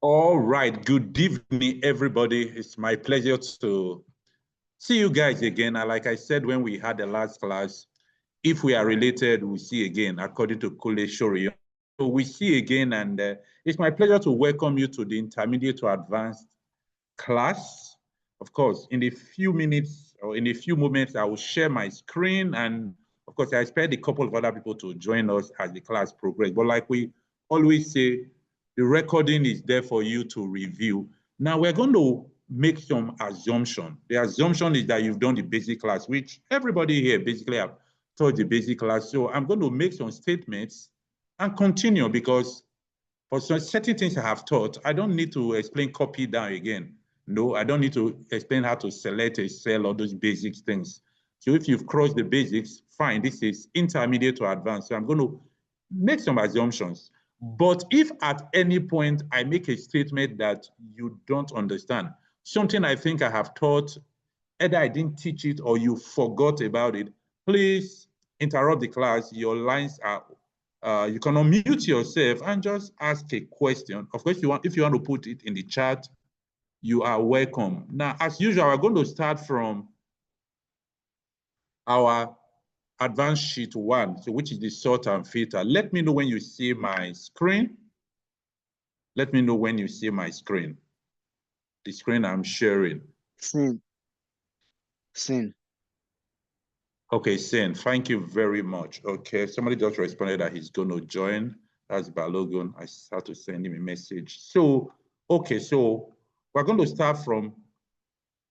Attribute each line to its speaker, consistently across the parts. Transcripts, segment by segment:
Speaker 1: All right, good evening, everybody. It's my pleasure to see you guys again. And like I said when we had the last class, if we are related, we'll see again, according to Kule Shori. So we see again, and it's my pleasure to welcome you to the intermediate to advanced class. Of course, in a few minutes or in a few moments, I will share my screen. And of course, I expect a couple of other people to join us as the class progresses. But like we always say, the recording is there for you to review. Now we're going to make some assumption. The assumption is that you've done the basic class, which everybody here basically have taught the basic class. So I'm going to make some statements and continue because for some certain things I have taught, I don't need to explain copy down again. No, I don't need to explain how to select a cell or those basic things. So if you've crossed the basics, fine, this is intermediate to advanced. So I'm going to make some assumptions. But if at any point I make a statement that you don't understand, something I think I have taught, either I didn't teach it or you forgot about it, please interrupt the class. Your lines are, you can unmute yourself and just ask a question. Of course, if you want to put it in the chat, you are welcome. Now, as usual, we're going to start from our advanced sheet 1, so which is the sort and filter. Let me know when you see my screen. Let me know when you see my screen. The screen I'm sharing.
Speaker 2: Seen.
Speaker 1: Okay, Sen, thank you very much. Okay, somebody just responded that he's going to join. That's Balogun. I start to send him a message. So, okay, so we're going to start from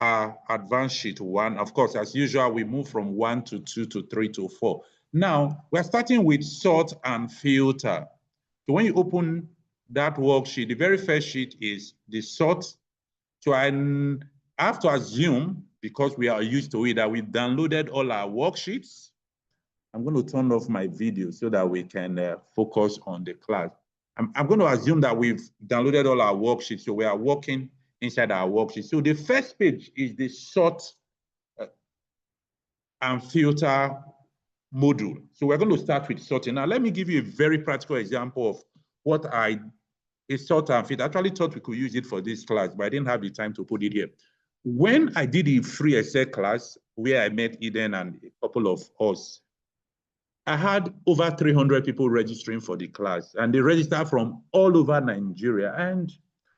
Speaker 1: our advanced sheet 1. Of course, as usual, we move from 1 to 2 to 3 to 4. Now, we're starting with sort and filter. So when you open that worksheet, the very first sheet is the sort. So I have to assume, because we are used to it, that we downloaded all our worksheets. I'm going to turn off my video so that we can focus on the class. I'm going to assume that we've downloaded all our worksheets, so we are working inside our worksheet. So the first page is the sort and filter module. So we're going to start with sorting. Now, let me give you a very practical example of what a sort and filter. I actually thought we could use it for this class, but I didn't have the time to put it here. When I did the free Excel class, where I met Eden and a couple of us, I had over 300 people registering for the class, and they registered from all over Nigeria. And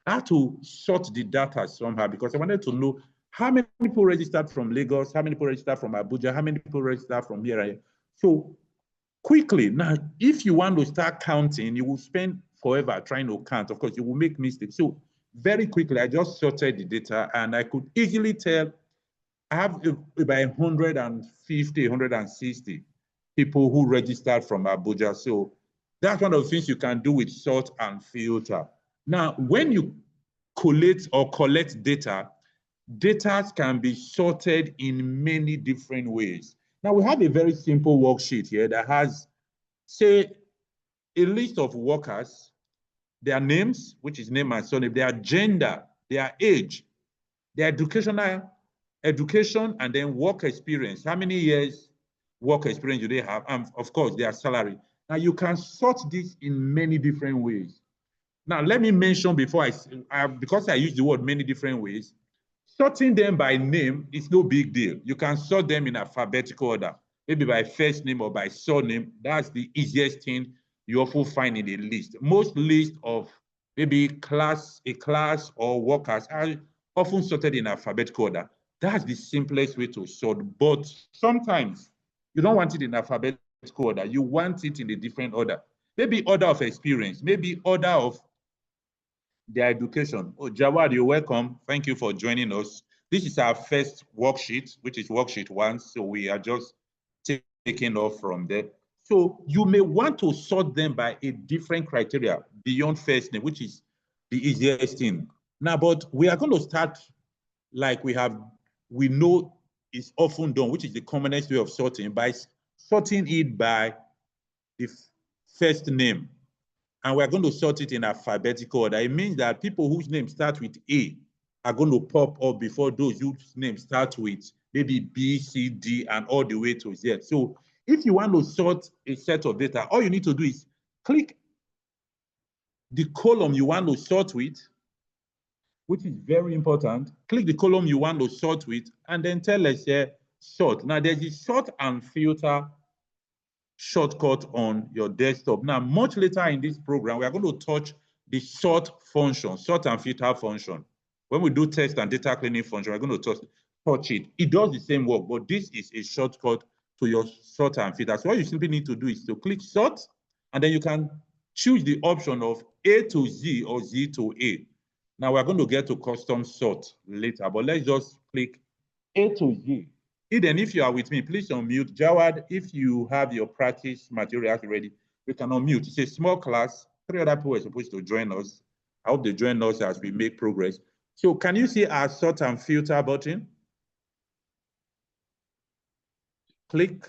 Speaker 1: I had to sort the data somehow because I wanted to know how many people registered from Lagos, how many people registered from Abuja, how many people registered from here. So quickly, now, if you want to start counting, you will spend forever trying to count. Of course, you will make mistakes. So very quickly, I just sorted the data, and I could easily tell I have about 150, 160 people who registered from Abuja. So that's one of the things you can do with sort and filter. Now, when you collect data, data can be sorted in many different ways. Now, we have a very simple worksheet here that has, say, a list of workers, their names, which is name and surname, their gender, their age, their education, and then work experience. How many years work experience do they have? And of course, their salary. Now, you can sort this in many different ways. Now, let me mention before because I use the word many different ways, sorting them by name is no big deal. You can sort them in alphabetical order, maybe by first name or by surname. That's the easiest thing you often find in a list. Most lists of maybe a class or workers are often sorted in alphabetical order. That's the simplest way to sort. But sometimes you don't want it in alphabetical order. You want it in a different order. Maybe order of experience, maybe order of their education. Oh, Jawad, you're welcome. Thank you for joining us. This is our first worksheet, which is worksheet 1. So we are just taking off from there. So you may want to sort them by a different criteria beyond first name, which is the easiest thing. Now, but we are going to start like we know is often done, which is the commonest way of sorting, by sorting it by the first name. And we're going to sort it in alphabetical order. It means that people whose names start with A are going to pop up before those whose names start with maybe B, C, D, and all the way to Z. So if you want to sort a set of data, all you need to do is click the column you want to sort with, which is very important. Click the column you want to sort with, and then tell us sort. Now, there's a sort and filter shortcut on your desktop. Now, much later in this program, we are going to touch the sort function, sort and filter function. When we do test and data cleaning function, we're going to touch it. It does the same work, but this is a shortcut to your sort and filter. So what you simply need to do is to click sort, and then you can choose the option of A to Z or Z to A. Now we're going to get to custom sort later, but let's just click A to Z. Eden, if you are with me, please unmute. Jawad, if you have your practice materials ready, you can unmute. It's a small class. 3 other people are supposed to join us. I hope they join us as we make progress. So can you see our sort and filter button? Click,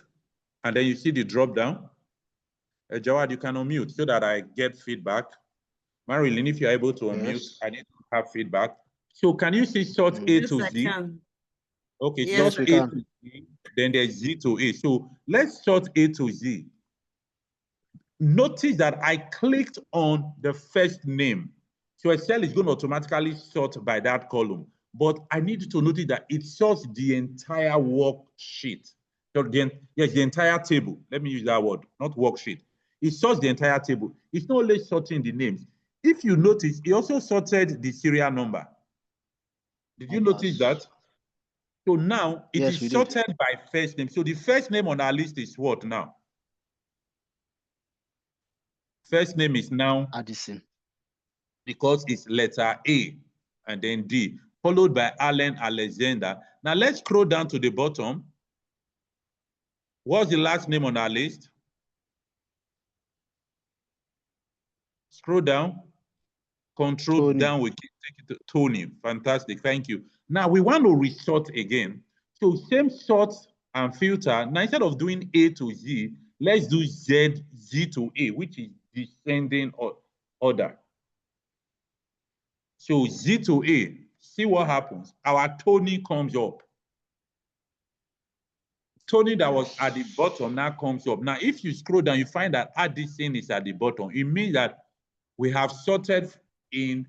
Speaker 1: and then you see the drop down. Jawad, you can unmute so that I get feedback. Marilyn, if you're able to unmute, I need to have feedback. So can you see sort A to Z?
Speaker 2: Can.
Speaker 1: Okay, yes, sort A to Z, then there's Z to A. So let's sort A to Z. Notice that I clicked on the first name. So Excel is going to automatically sort by that column. But I need you to notice that it sorts the entire worksheet. So the entire table. Let me use that word, not worksheet. It sorts the entire table. It's not only sorting the names. If you notice, it also sorted the serial number. Did you notice that? So now it is sorted by first name. So the first name on our list is what now? First name is now
Speaker 3: Addison,
Speaker 1: because it's letter A and then D, followed by Allen Alexander. Now let's scroll down to the bottom. What's the last name on our list? Scroll down. Control
Speaker 3: Tony.
Speaker 1: down, we can take it to Tony. Fantastic, thank you. Now we want to resort again. So same sort and filter. Now instead of doing A to Z, let's do Z to A, which is descending order. So Z to A, see what happens. Our Tony comes up. Tony that was at the bottom now comes up. Now, if you scroll down, you find that Addison is at the bottom. It means that we have sorted in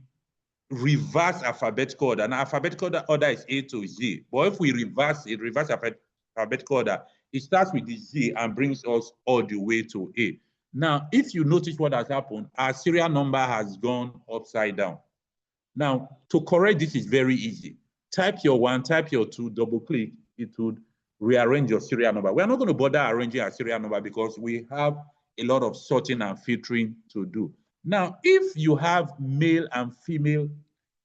Speaker 1: reverse alphabetical order. Now, alphabetical order is A to Z. But if we reverse it, reverse alphabetical order, it starts with the Z and brings us all the way to A. Now, if you notice what has happened, our serial number has gone upside down. Now, to correct this is very easy. Type your 1, type your 2, double click, it would rearrange your serial number. We're not going to bother arranging our serial number because we have a lot of sorting and filtering to do. Now, if you have male and female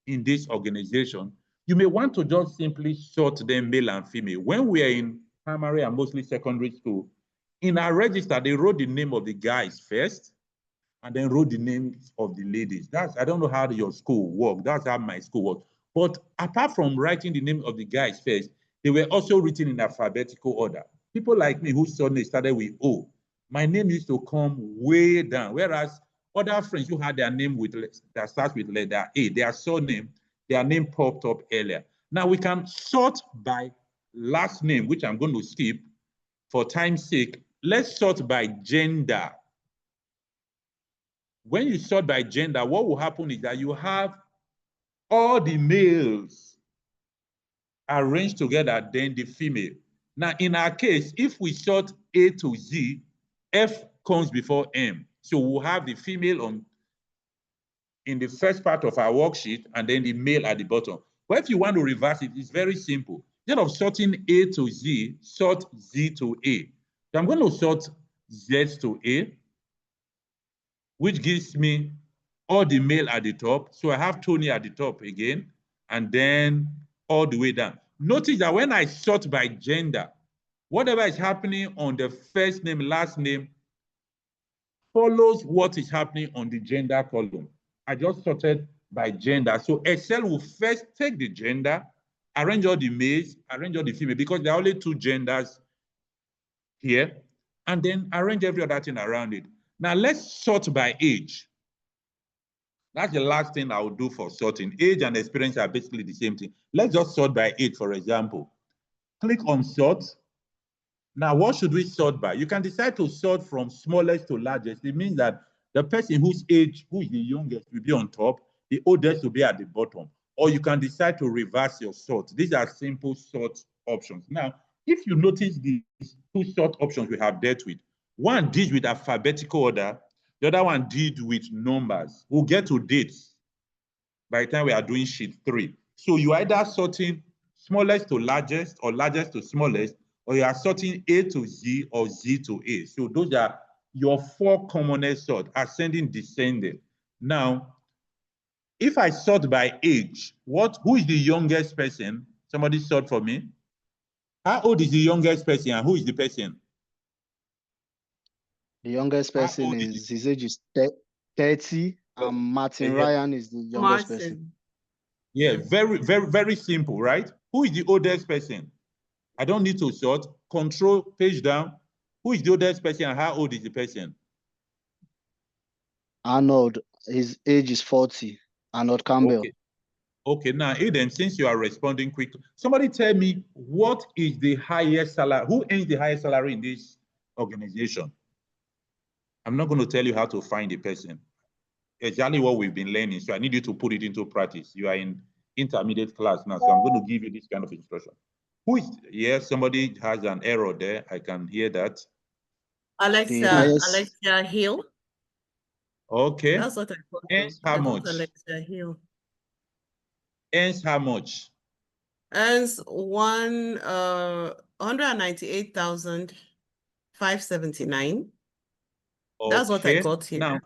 Speaker 1: in this organization, you may want to just simply sort them male and female. When we are in primary and mostly secondary school, in our register, they wrote the name of the guys first and then wrote the names of the ladies. I don't know how your school works. That's how my school works. But apart from writing the name of the guys first, they were also written in alphabetical order. People like me who suddenly started with O, my name used to come way down, whereas other friends who had their name that starts with letter A, their surname, their name popped up earlier. Now we can sort by last name, which I'm going to skip for time's sake. Let's sort by gender. When you sort by gender, what will happen is that you have all the males arranged together, then the female. Now, in our case, if we sort A to Z, F comes before M. So we'll have the female in the first part of our worksheet and then the male at the bottom. But if you want to reverse it, it's very simple. Instead of sorting A to Z, sort Z to A. So I'm going to sort Z to A, which gives me all the male at the top. So I have Tony at the top again, and then all the way down. Notice that when I sort by gender, whatever is happening on the first name, last name, follows what is happening on the gender column. I just sorted by gender. So Excel will first take the gender, arrange all the males, arrange all the female, because there are only 2 genders here, and then arrange every other thing around it. Now let's sort by age. That's the last thing I will do for sorting. Age and experience are basically the same thing. Let's just sort by age, for example. Click on sort. Now, what should we sort by? You can decide to sort from smallest to largest. It means that the person whose age, who is the youngest, will be on top, the oldest will be at the bottom. or you can decide to reverse your sort. These are simple sort options. Now, if you notice these two sort options we have dealt with, one deals with alphabetical order, the other one deals with numbers. We'll get to dates by the time we are doing sheet 3. So you either sorting smallest to largest or largest to smallest, or you are sorting A to Z or Z to A. So those are your 4 commonest sort, ascending, descending. Now, if I sort by age, who is the youngest person? Somebody sort for me. How old is the youngest person and who is the person?
Speaker 2: The youngest person is his age is 30, and Martin Ryan is the youngest person.
Speaker 1: Yeah, very, very, very simple, right? Who is the oldest person? I don't need to sort. Control, page down. Who is the oldest person and how old is the person?
Speaker 2: Arnold, his age is 40. Arnold Campbell.
Speaker 1: Okay, now Eden, since you are responding quickly, somebody tell me what is the highest salary? Who earns the highest salary in this organization? I'm not going to tell you how to find the person. Exactly what we've been learning. So I need you to put it into practice. You are in intermediate class now, so I'm going to give you this kind of instruction. Who is, yes, somebody has an error there. I can hear that.
Speaker 3: Alexia Hill.
Speaker 1: Okay.
Speaker 3: That's what I thought.
Speaker 1: Earns how much?
Speaker 3: Alexia Hill.
Speaker 1: Earns how much?
Speaker 3: Earns 198,579.
Speaker 1: Okay.
Speaker 3: That's what I got here.
Speaker 1: Now,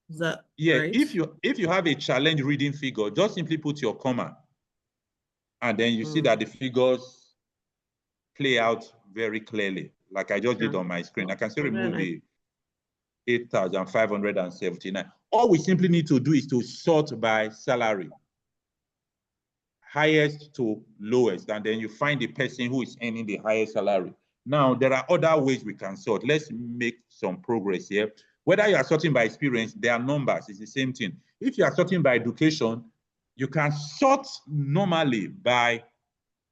Speaker 3: is that
Speaker 1: yeah,
Speaker 3: right?
Speaker 1: if you have a challenge reading figure, just simply put your comma, and then you see that the figures play out very clearly, like I just did on my screen. I can still remove the 8,579. All we simply need to do is to sort by salary, highest to lowest, and then you find the person who is earning the highest salary. Now, there are other ways we can sort. Let's make some progress here. Whether you are sorting by experience, there are numbers, it's the same thing. If you are sorting by education, you can sort normally by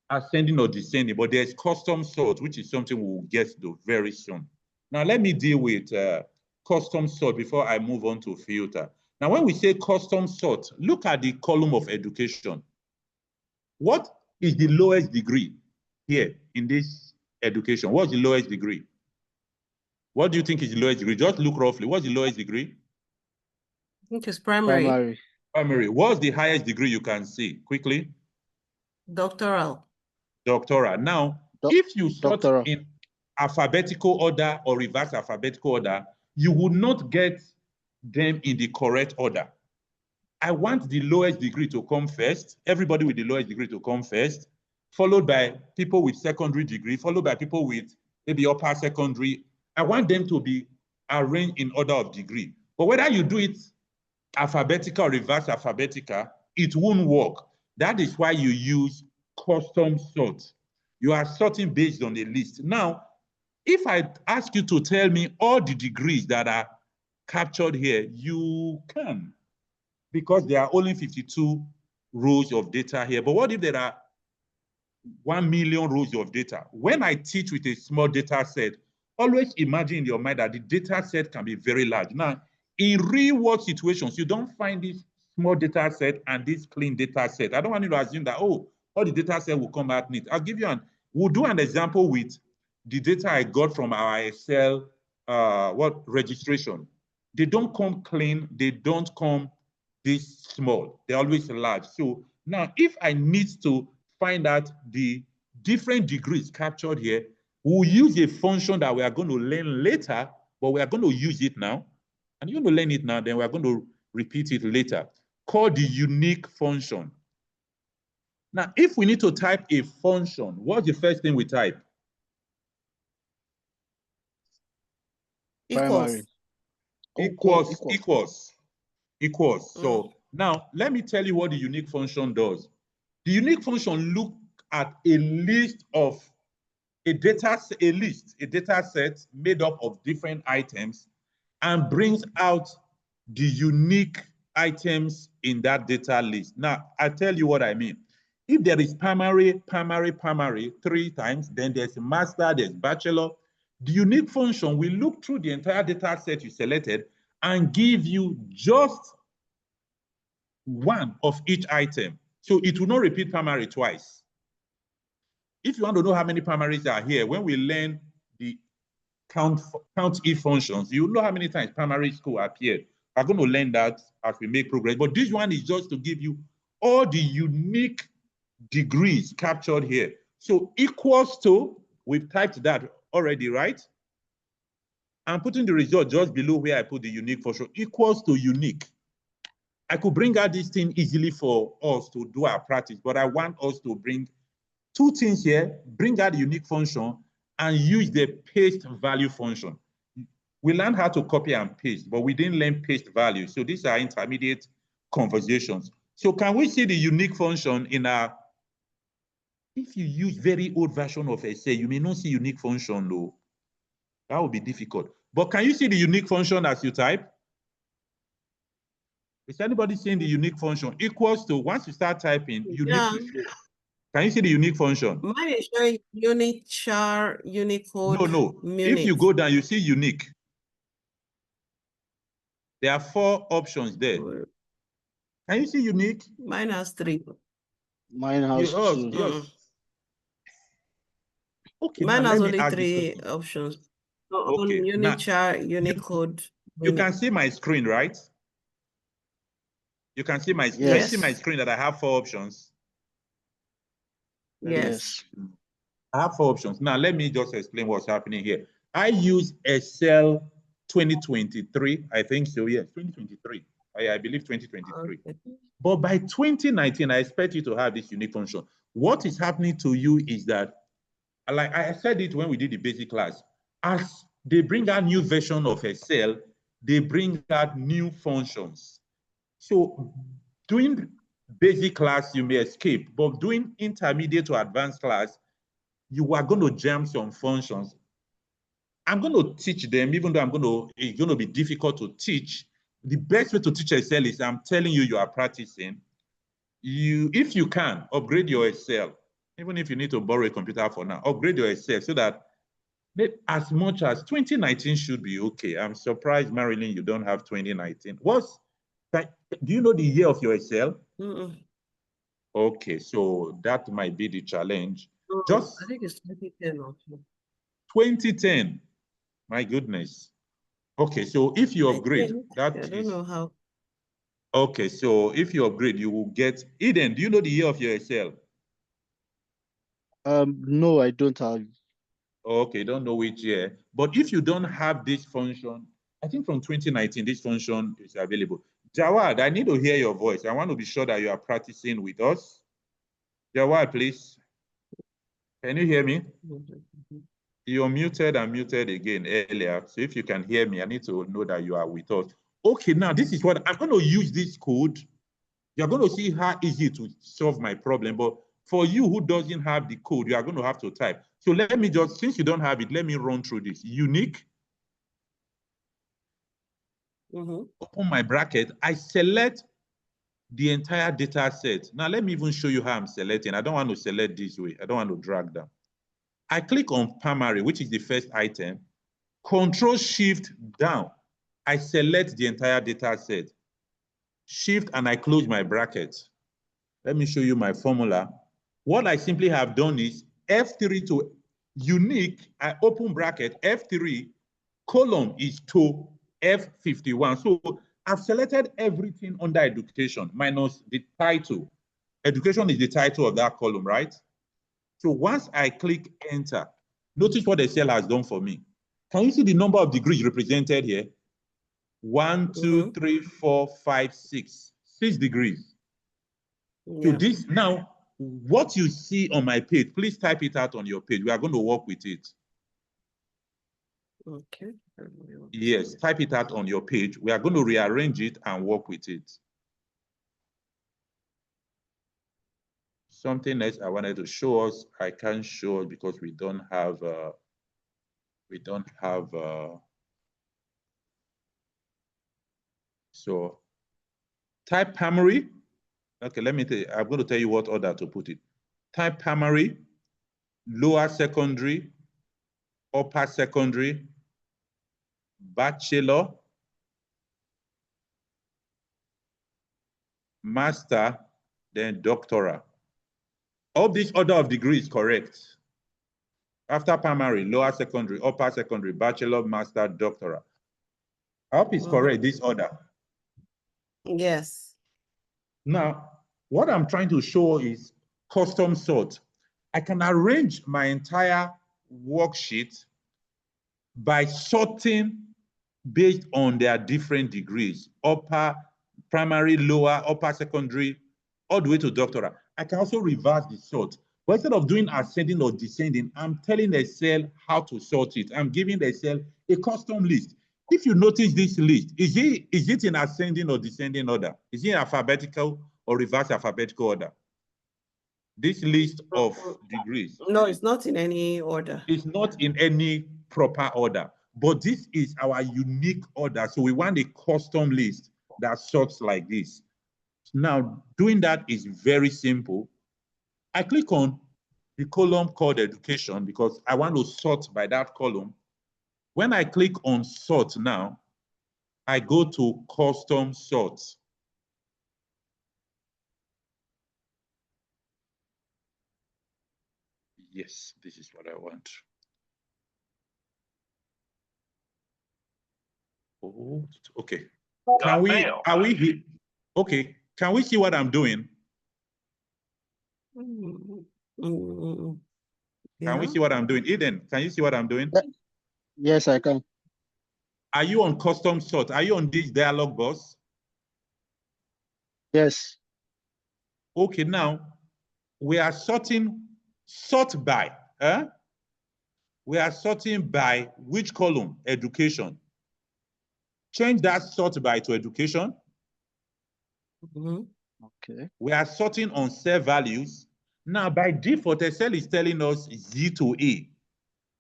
Speaker 1: ascending or descending, but there's custom sort, which is something we'll get to very soon. Now, let me deal with custom sort before I move on to filter. Now, when we say custom sort, look at the column of education. What is the lowest degree here in this education? What's the lowest degree? What do you think is the lowest degree? Just look roughly. What's the lowest degree?
Speaker 3: I think it's primary.
Speaker 1: Primary. What's the highest degree you can see? Quickly.
Speaker 3: Doctoral.
Speaker 1: Doctoral. Now, if you sort in alphabetical order or reverse alphabetical order, you will not get them in the correct order. I want the lowest degree to come first, everybody with the lowest degree to come first, followed by people with secondary degree, followed by people with maybe upper secondary. I want them to be arranged in order of degree. But whether you do it alphabetical or reverse alphabetical, it won't work. That is why you use custom sort. You are sorting based on a list. Now, if I ask you to tell me all the degrees that are captured here, you can, because there are only 52 rows of data here. But what if there are 1 million rows of data? When I teach with a small data set, always imagine in your mind that the data set can be very large. Now, in real world situations, you don't find this small data set and this clean data set. I don't want you to assume that, oh, all the data set will come out neat. I'll give you we'll do an example with the data I got from our Excel registration. They don't come clean, they don't come this small, they're always large. So now if I need to find out the different degrees captured here, we'll use a function that we are going to learn later, but we are going to use it now. And you're going to learn it now, then we're going to repeat it later, called the unique function. Now, if we need to type a function, what's the first thing we type?
Speaker 3: Equals.
Speaker 1: Equals. So now let me tell you what the unique function does. The unique function looks at a list of a data set made up of different items and brings out the unique items in that data list. Now, I'll tell you what I mean. If there is primary 3 times, then there's master, there's bachelor. The unique function will look through the entire data set you selected and give you just one of each item. So it will not repeat primary twice. If you want to know how many primaries are here, when we learn the count if functions, you know how many times primary school appeared. We're going to learn that as we make progress. But this one is just to give you all the unique degrees captured here. So equals to, we've typed that already, right? I'm putting the result just below where I put the unique function. Equals to unique. I could bring out this thing easily for us to do our practice, but I want us to bring two things here, bring out the unique function and use the paste value function. We learned how to copy and paste, but we didn't learn paste value. So these are intermediate conversations. So can we see the unique function in our, if you use very old version of Excel, you may not see unique function though. That would be difficult. But can you see the unique function as you type? Is anybody seeing the unique function? Equals to, once you start typing, you need to show. Can you see the unique function?
Speaker 3: Mine is showing unit, char, Unicode.
Speaker 1: No.
Speaker 3: Minute.
Speaker 1: If you go down, you see unique. There are 4 options there. Can you see unique?
Speaker 3: Mine has 3.
Speaker 2: Mine has 2.
Speaker 1: Yes. Okay,
Speaker 3: mine
Speaker 1: now
Speaker 3: has
Speaker 1: let me
Speaker 3: only
Speaker 1: ask
Speaker 3: 3 options. On
Speaker 1: Okay,
Speaker 3: unit, char, Unicode.
Speaker 1: You can see my screen, right? You can see my screen.
Speaker 2: Yes.
Speaker 1: Can you see my screen that I have 4 options?
Speaker 3: Yes.
Speaker 1: I have 4 options. Now, let me just explain what's happening here. I use Excel 2023. I think so, yes, 2023. I believe 2023. Okay. But by 2019, I expect you to have this unique function. What is happening to you is that, like I said it when we did the basic class, as they bring out new version of Excel, they bring out new functions. So doing basic class, you may escape, but doing intermediate to advanced class, you are going to jam some functions. I'm going to teach them, even though it's going to be difficult to teach. The best way to teach Excel is, I'm telling you, you are practicing. If you can, upgrade your Excel. Even if you need to borrow a computer for now, upgrade your Excel so that as much as 2019 should be okay. I'm surprised, Marilyn, you don't have 2019. Do you know the year of your Excel? Okay, so that might be the challenge.
Speaker 3: I think it's 2010 also.
Speaker 1: 2010. My goodness. Okay, so if you upgrade,
Speaker 3: I don't know how.
Speaker 1: Okay, so if you upgrade, you will get Eden. Do you know the year of your Excel?
Speaker 2: No, I don't have.
Speaker 1: Okay, don't know which year. But if you don't have this function, I think from 2019, this function is available. Jawad, I need to hear your voice. I want to be sure that you are practicing with us. Jawad, please. Can you hear me? You're muted and muted again earlier. So if you can hear me, I need to know that you are with us. Okay, now this is what I'm going to use this code. You're going to see how easy to solve my problem. But for you who doesn't have the code, you are going to have to type. So let me just, since you don't have it, let me run through this. Unique. Open my bracket. I select the entire data set. Now let me even show you how I'm selecting. I don't want to select this way. I don't want to drag down. I click on primary, which is the first item. Control Shift down. I select the entire data set. Shift and I close my bracket. Let me show you my formula. What I simply have done is F3 to unique, I open bracket, F3, column is to F51. So I've selected everything under education minus the title. Education is the title of that column, right? So once I click enter, notice what Excel has done for me. Can you see the number of degrees represented here? 1, 2, 3, 4, 5, 6. 6 degrees. So this now, what you see on my page, please type it out on your page. We are going to work with it.
Speaker 3: Okay.
Speaker 1: Yes, type it out on your page. We are going to rearrange it and work with it. Something else I wanted to show us, I can't show it because we don't have so type primary. Okay, let me tell you, I'm going to tell you what order to put it. Type primary, lower secondary, upper secondary, bachelor, master, then doctoral. All this order of degree is correct. After primary, lower secondary, upper secondary, bachelor, master, doctoral. I hope it's correct, this order.
Speaker 3: Yes.
Speaker 1: Now, what I'm trying to show is custom sort. I can arrange my entire worksheet by sorting based on their different degrees, upper, primary, lower, upper secondary, all the way to doctoral. I can also reverse the sort. But instead of doing ascending or descending, I'm telling Excel how to sort it. I'm giving Excel a custom list. If you notice this list, is it in ascending or descending order? Is it in alphabetical or reverse alphabetical order? This list of degrees.
Speaker 3: No, it's not in any order.
Speaker 1: It's not in any proper order, but this is our unique order. So we want a custom list that sorts like this. Now, doing that is very simple. I click on the column called education because I want to sort by that column. When I click on sort now, I go to custom sort. Yes, this is what I want. Oh, okay. Can we, are we here? Okay, can we see what I'm doing? Can we see what I'm doing? Eden, can you see what I'm doing?
Speaker 2: Yes, I can.
Speaker 1: Are you on custom sort? Are you on this dialog box?
Speaker 2: Yes.
Speaker 1: Okay, now we are sorting, sort by. We are sorting by which column? Education. Change that sort by to education.
Speaker 2: Okay.
Speaker 1: We are sorting on cell values. Now, by default, Excel is telling us Z to A.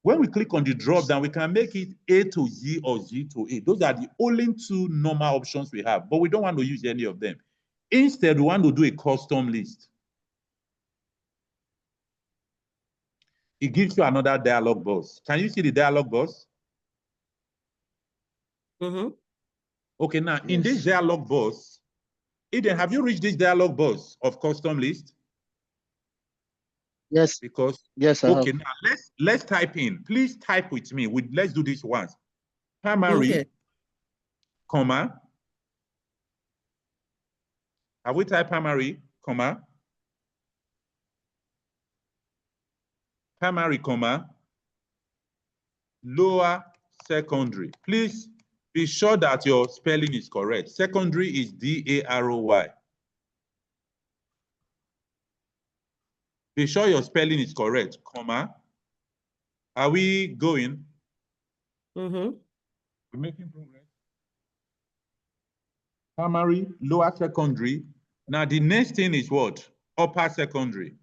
Speaker 1: When we click on the drop down, we can make it A to Z or Z to A. Those are the only two normal options we have, but we don't want to use any of them. Instead, we want to do a custom list. It gives you another dialog box. Can you see the dialog box? Okay, now in this dialog box, Eden, have you reached this dialog box of custom list?
Speaker 2: Yes.
Speaker 1: Because
Speaker 2: yes, I
Speaker 1: okay,
Speaker 2: have.
Speaker 1: now let's type in. Please type with me. Let's do this once. Primary, comma. Have we typed primary, comma? Primary, comma. Lower secondary. Please be sure that your spelling is correct. Secondary is D-A-R-O-Y. Be sure your spelling is correct, comma. Are we going? We're making progress. Primary, lower secondary. Now the next thing is what? Upper secondary.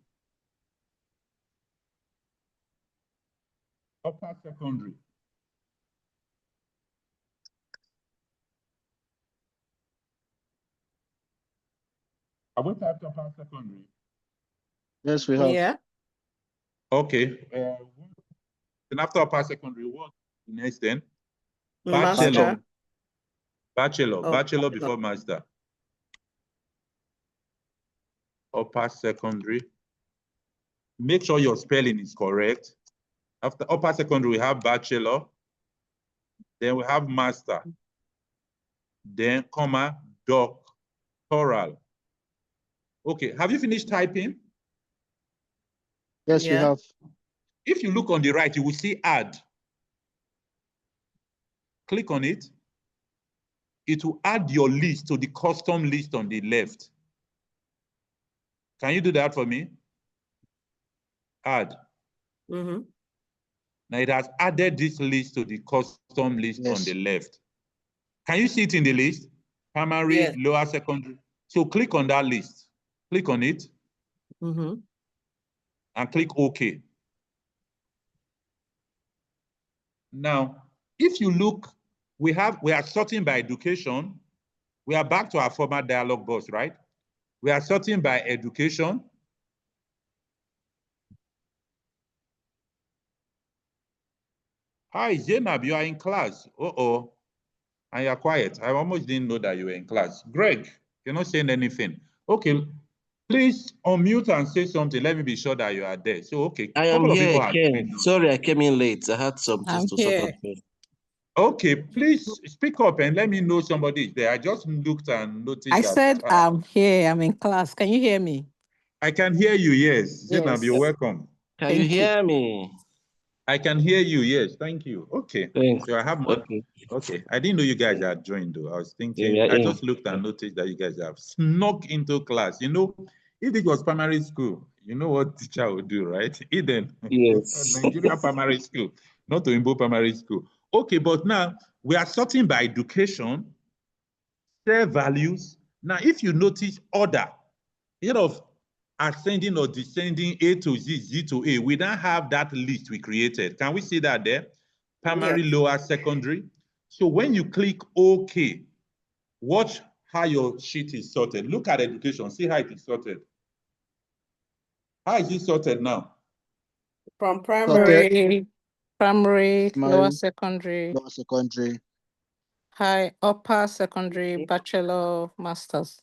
Speaker 1: Upper secondary. Have we typed upper secondary?
Speaker 2: Yes, we have.
Speaker 3: Yeah.
Speaker 1: Okay. Then after upper secondary, what next then?
Speaker 3: Master.
Speaker 1: Bachelor.
Speaker 3: Oh,
Speaker 1: Bachelor before master. Upper secondary. Make sure your spelling is correct. After upper secondary, we have bachelor. Then we have master. Then comma, doctoral. Okay, have you finished typing?
Speaker 2: Yes, we have.
Speaker 1: If you look on the right, you will see add. Click on it. It will add your list to the custom list on the left. Can you do that for me? Add. Now it has added this list to the custom list on the left. Can you see it in the list? Primary, lower secondary. So click on that list. Click on it. And click OK. Now, if you look, we are sorting by education. We are back to our former dialog box, right? We are sorting by education. Hi, Zainab, you are in class. Uh-oh. And you're quiet. I almost didn't know that you were in class. Greg, you're not saying anything. Okay, Please unmute and say something. Let me be sure that you are there. So, okay.
Speaker 4: I am here, Ken. Sorry, I came in late. I had some things to sort out first.
Speaker 1: Okay, please speak up and let me know somebody is there. I just looked and noticed
Speaker 5: I
Speaker 1: that.
Speaker 5: said I'm here. I'm in class. Can you hear me?
Speaker 1: I can hear you, yes. Zainab, you're welcome.
Speaker 4: Can you hear me?
Speaker 1: I can hear you, yes. Thank you. Okay.
Speaker 4: Thanks.
Speaker 1: So I have my... Okay. I didn't know you guys had joined, though. I was thinking... I just looked and noticed that you guys have snuck into class. You know, if it was primary school, you know what teacher would do, right? Eden.
Speaker 4: Yes.
Speaker 1: Nigeria primary school, not Oimbo primary school. Okay, but now we are sorting by education, share values. Now, if you notice order, instead of ascending or descending A to Z, Z to A, we don't have that list we created. Can we see that there? Primary, lower, secondary. So when you click OK, watch how your sheet is sorted. Look at education, see how it is sorted. How is it sorted now?
Speaker 3: From primary,
Speaker 5: lower secondary, upper secondary, bachelor, masters.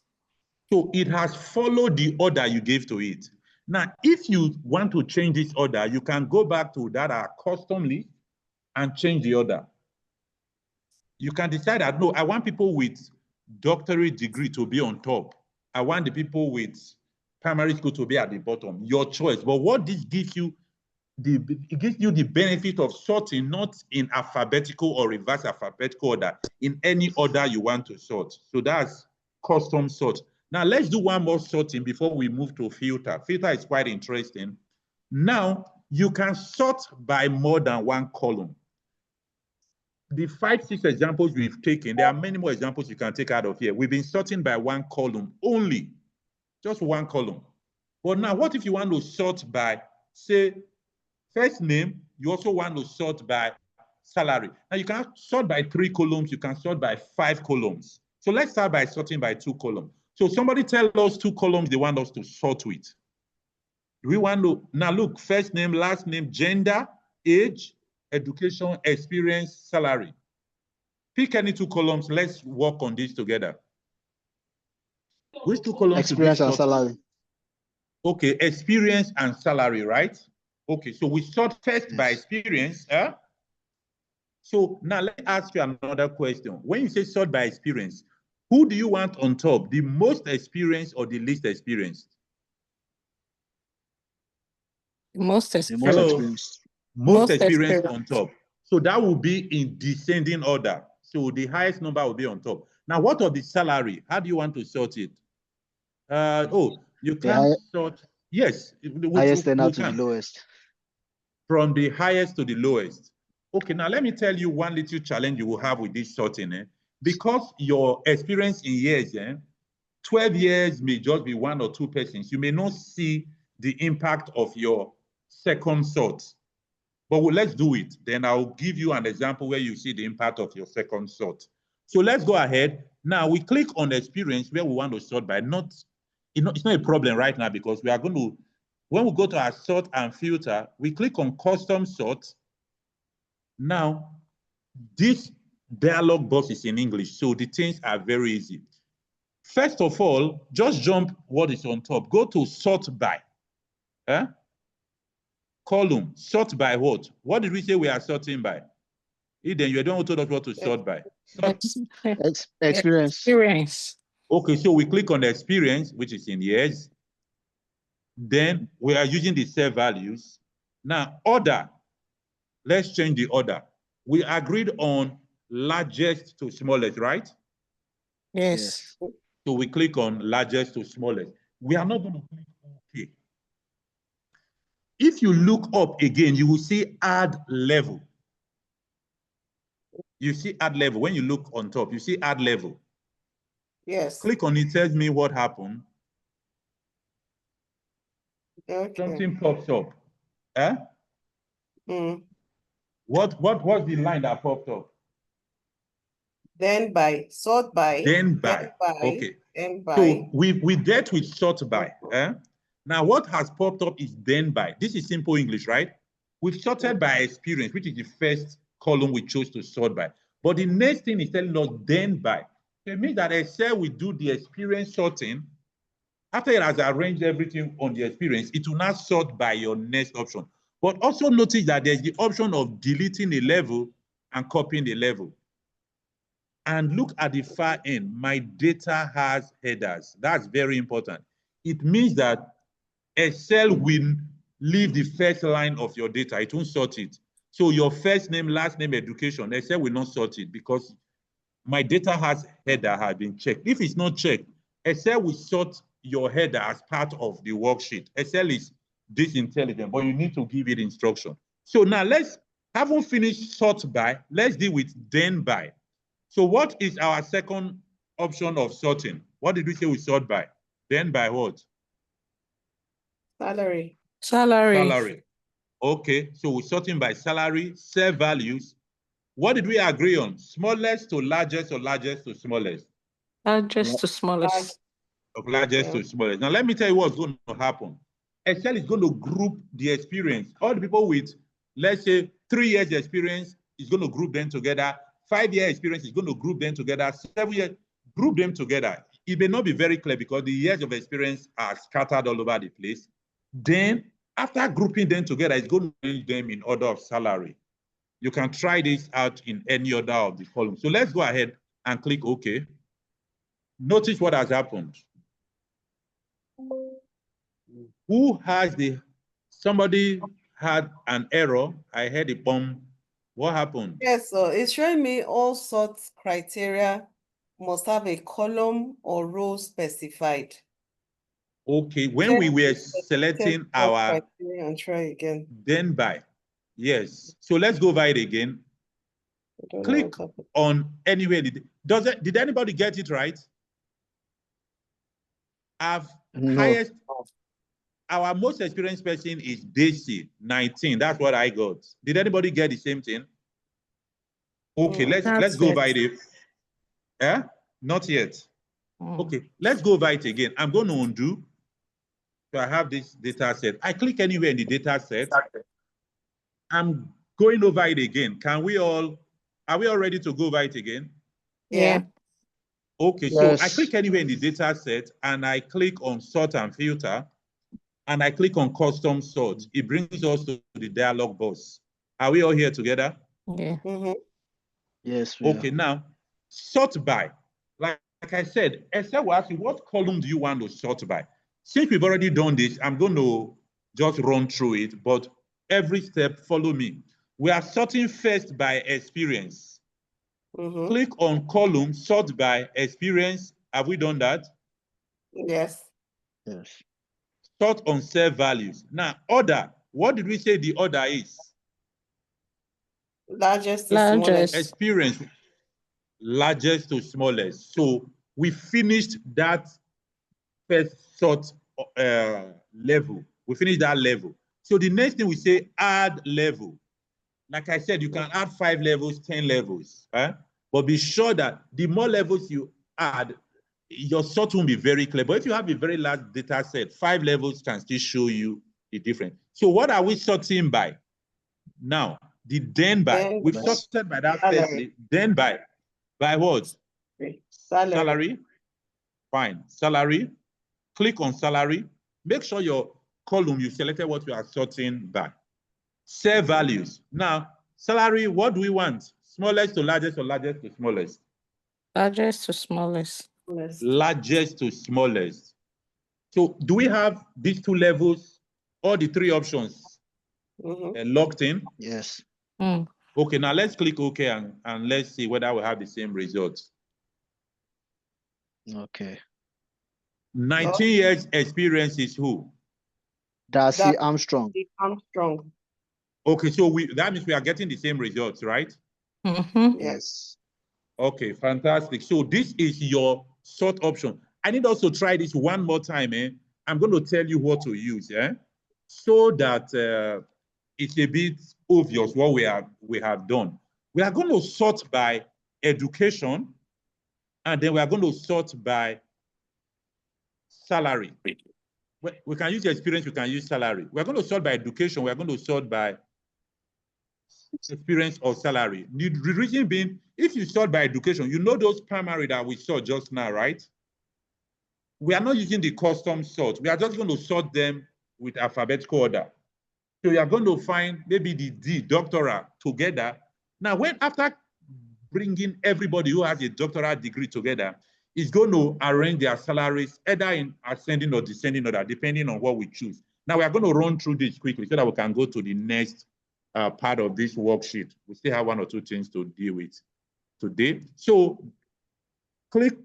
Speaker 1: So it has followed the order you gave to it. Now, if you want to change this order, you can go back to that custom list and change the order. You can decide that, no, I want people with doctorate degree to be on top. I want the people with primary school to be at the bottom. Your choice. But what this gives you, it gives you the benefit of sorting, not in alphabetical or reverse alphabetical order, in any order you want to sort. So that's custom sort. Now let's do one more sorting before we move to filter. Filter is quite interesting. Now you can sort by more than one column. The 5-6 examples we've taken, there are many more examples you can take out of here. We've been sorting by one column only, just one column. But now what if you want to sort by, say, first name, you also want to sort by salary. Now you can sort by 3 columns, you can sort by 5 columns. So let's start by sorting by 2 columns. So somebody tell us 2 columns they want us to sort with. Do we want to, now look, first name, last name, gender, age, education, experience, salary. Pick any 2 columns, let's work on this together. Which 2 columns?
Speaker 2: Experience and salary.
Speaker 1: Okay, experience and salary, right? Okay, so we sort first by experience. So now let me ask you another question. When you say sort by experience, who do you want on top? The most experienced or the least experienced?
Speaker 5: Most experienced.
Speaker 1: Most experienced on top. So that will be in descending order. So the highest number will be on top. Now, what of the salary? How do you want to sort it? You can sort. Yes.
Speaker 2: Highest and out to the lowest.
Speaker 1: From the highest to the lowest. Okay, now let me tell you one little challenge you will have with this sorting. Because your experience in years, 12 years may just be 1 or 2 persons. You may not see the impact of your second sort. But let's do it. Then I'll give you an example where you see the impact of your second sort. So let's go ahead. Now we click on the experience where we want to sort by. It's not a problem right now because we are going to, when we go to our sort and filter, we click on custom sort. Now, this dialog box is in English, so the things are very easy. First of all, just jump what is on top. Go to sort by. Column, sort by what? What did we say we are sorting by? Eden, you're the one who told us what to sort by.
Speaker 2: Experience.
Speaker 1: Okay, so we click on the experience, which is in years. Then we are using the cell values. Now, order. Let's change the order. We agreed on largest to smallest, right?
Speaker 5: Yes.
Speaker 1: So we click on largest to smallest. We are not going to click OK. If you look up again, you will see add level. You see add level. When you look on top, you see add level.
Speaker 3: Yes.
Speaker 1: Click on it, tells me what happened.
Speaker 3: Okay.
Speaker 1: Something pops up. What's the line that popped up?
Speaker 3: Then by, sort by.
Speaker 1: Then by. Okay.
Speaker 3: Then by.
Speaker 1: So we dealt with sort by. Now what has popped up is then by. This is simple English, right? We've sorted by experience, which is the first column we chose to sort by. But the next thing is telling us then by. So it means that Excel will do the experience sorting After it has arranged everything on the experience, it will now sort by your next option. But also notice that there's the option of deleting a level and copying the level. And look at the far end. My data has headers. That's very important. It means that Excel will leave the first line of your data. It won't sort it. So your first name, last name, education, Excel will not sort it because my data has header has been checked. If it's not checked, Excel will sort your header as part of the worksheet. Excel is this intelligent, but you need to give it instruction. So now let's, haven't finished sort by, let's deal with then by. So what is our second option of sorting? What did we say we sort by? Then by what?
Speaker 3: Salary.
Speaker 1: Salary. Okay, so we're sorting by salary, cell values. What did we agree on? Smallest to largest or largest to smallest?
Speaker 5: Largest to smallest.
Speaker 1: Of largest to smallest. Now let me tell you what's going to happen. Excel is going to group the experience. All the people with, let's say, 3 years experience is going to group them together. 5-year experience is going to group them together. 7 years, group them together. It may not be very clear because the years of experience are scattered all over the place. Then, after grouping them together, it's going to arrange them in order of salary. You can try this out in any order of the column. So let's go ahead and click OK. Notice what has happened. Who has the, somebody had an error. I heard a bomb. What happened?
Speaker 3: Yes, so it's showing me all sorts criteria must have a column or row specified.
Speaker 1: Okay, when we were selecting our
Speaker 3: criteria and try again.
Speaker 1: Then by, yes. So let's go by it again. Click on anywhere. Did anybody get it right? Highest, our most experienced person is Daisy, 19. That's what I got. Did anybody get the same thing? Okay, let's go by it. Eh? Not yet. Okay, let's go by it again. I'm going to undo. So I have this data set. I click anywhere in the data set. I'm going over it again. Are we all ready to go over it again?
Speaker 3: Yeah.
Speaker 1: Okay, yes. So I click anywhere in the data set and I click on sort and filter and I click on custom sort. It brings us to the dialog box. Are we all here together?
Speaker 5: Yeah.
Speaker 2: Yes.
Speaker 1: Okay, now sort by. Like I said, Excel will ask you what column do you want to sort by? Since we've already done this, I'm going to just run through it, but every step, follow me. We are sorting first by experience. Click on column, sort by experience. Have we done that?
Speaker 3: Yes.
Speaker 2: Yes.
Speaker 1: Sort on cell values. Now, order. What did we say the order is?
Speaker 3: Largest to smallest.
Speaker 1: Experience. Largest to smallest. So we finished that first sort level. We finished that level. So the next thing we say, add level. Like I said, you can add 5 levels, 10 levels. But be sure that the more levels you add, your sort won't be very clear. But if you have a very large data set, 5 levels can still show you the difference. So what are we sorting by? Now, the then by. We've sorted by that firstly. Then by. By what? Salary. Fine. Salary. Click on salary. Make sure your column, you selected what you are sorting by. Cell values. Now, salary, what do we want? Smallest to largest or largest to smallest?
Speaker 5: Largest to smallest.
Speaker 1: Largest to smallest. So do we have these 2 levels, all the 3 options locked in?
Speaker 2: Yes.
Speaker 1: Okay, now let's click OK and let's see whether we have the same results.
Speaker 2: Okay.
Speaker 1: 19 years experience is who?
Speaker 2: Darcy Armstrong.
Speaker 3: Armstrong.
Speaker 1: Okay, so that means we are getting the same results, right?
Speaker 2: Yes.
Speaker 1: Okay, fantastic. So this is your sort option. I need also try this one more time. I'm going to tell you what to use, so that it's a bit obvious what we have done. We are going to sort by education, and then we are going to sort by salary. We can use experience, we can use salary. We're going to sort by education, we're going to sort by experience or salary. The reason being, if you sort by education, you know those primary that we saw just now, right? we are not using the custom sort. We are just going to sort them with alphabetical order. So you are going to find maybe the D, doctoral, together. Now, after bringing everybody who has a doctoral degree together, it's going to arrange their salaries either in ascending or descending order, depending on what we choose. Now, we are going to run through this quickly so that we can go to the next part of this worksheet. We still have one or two things to deal with today. So click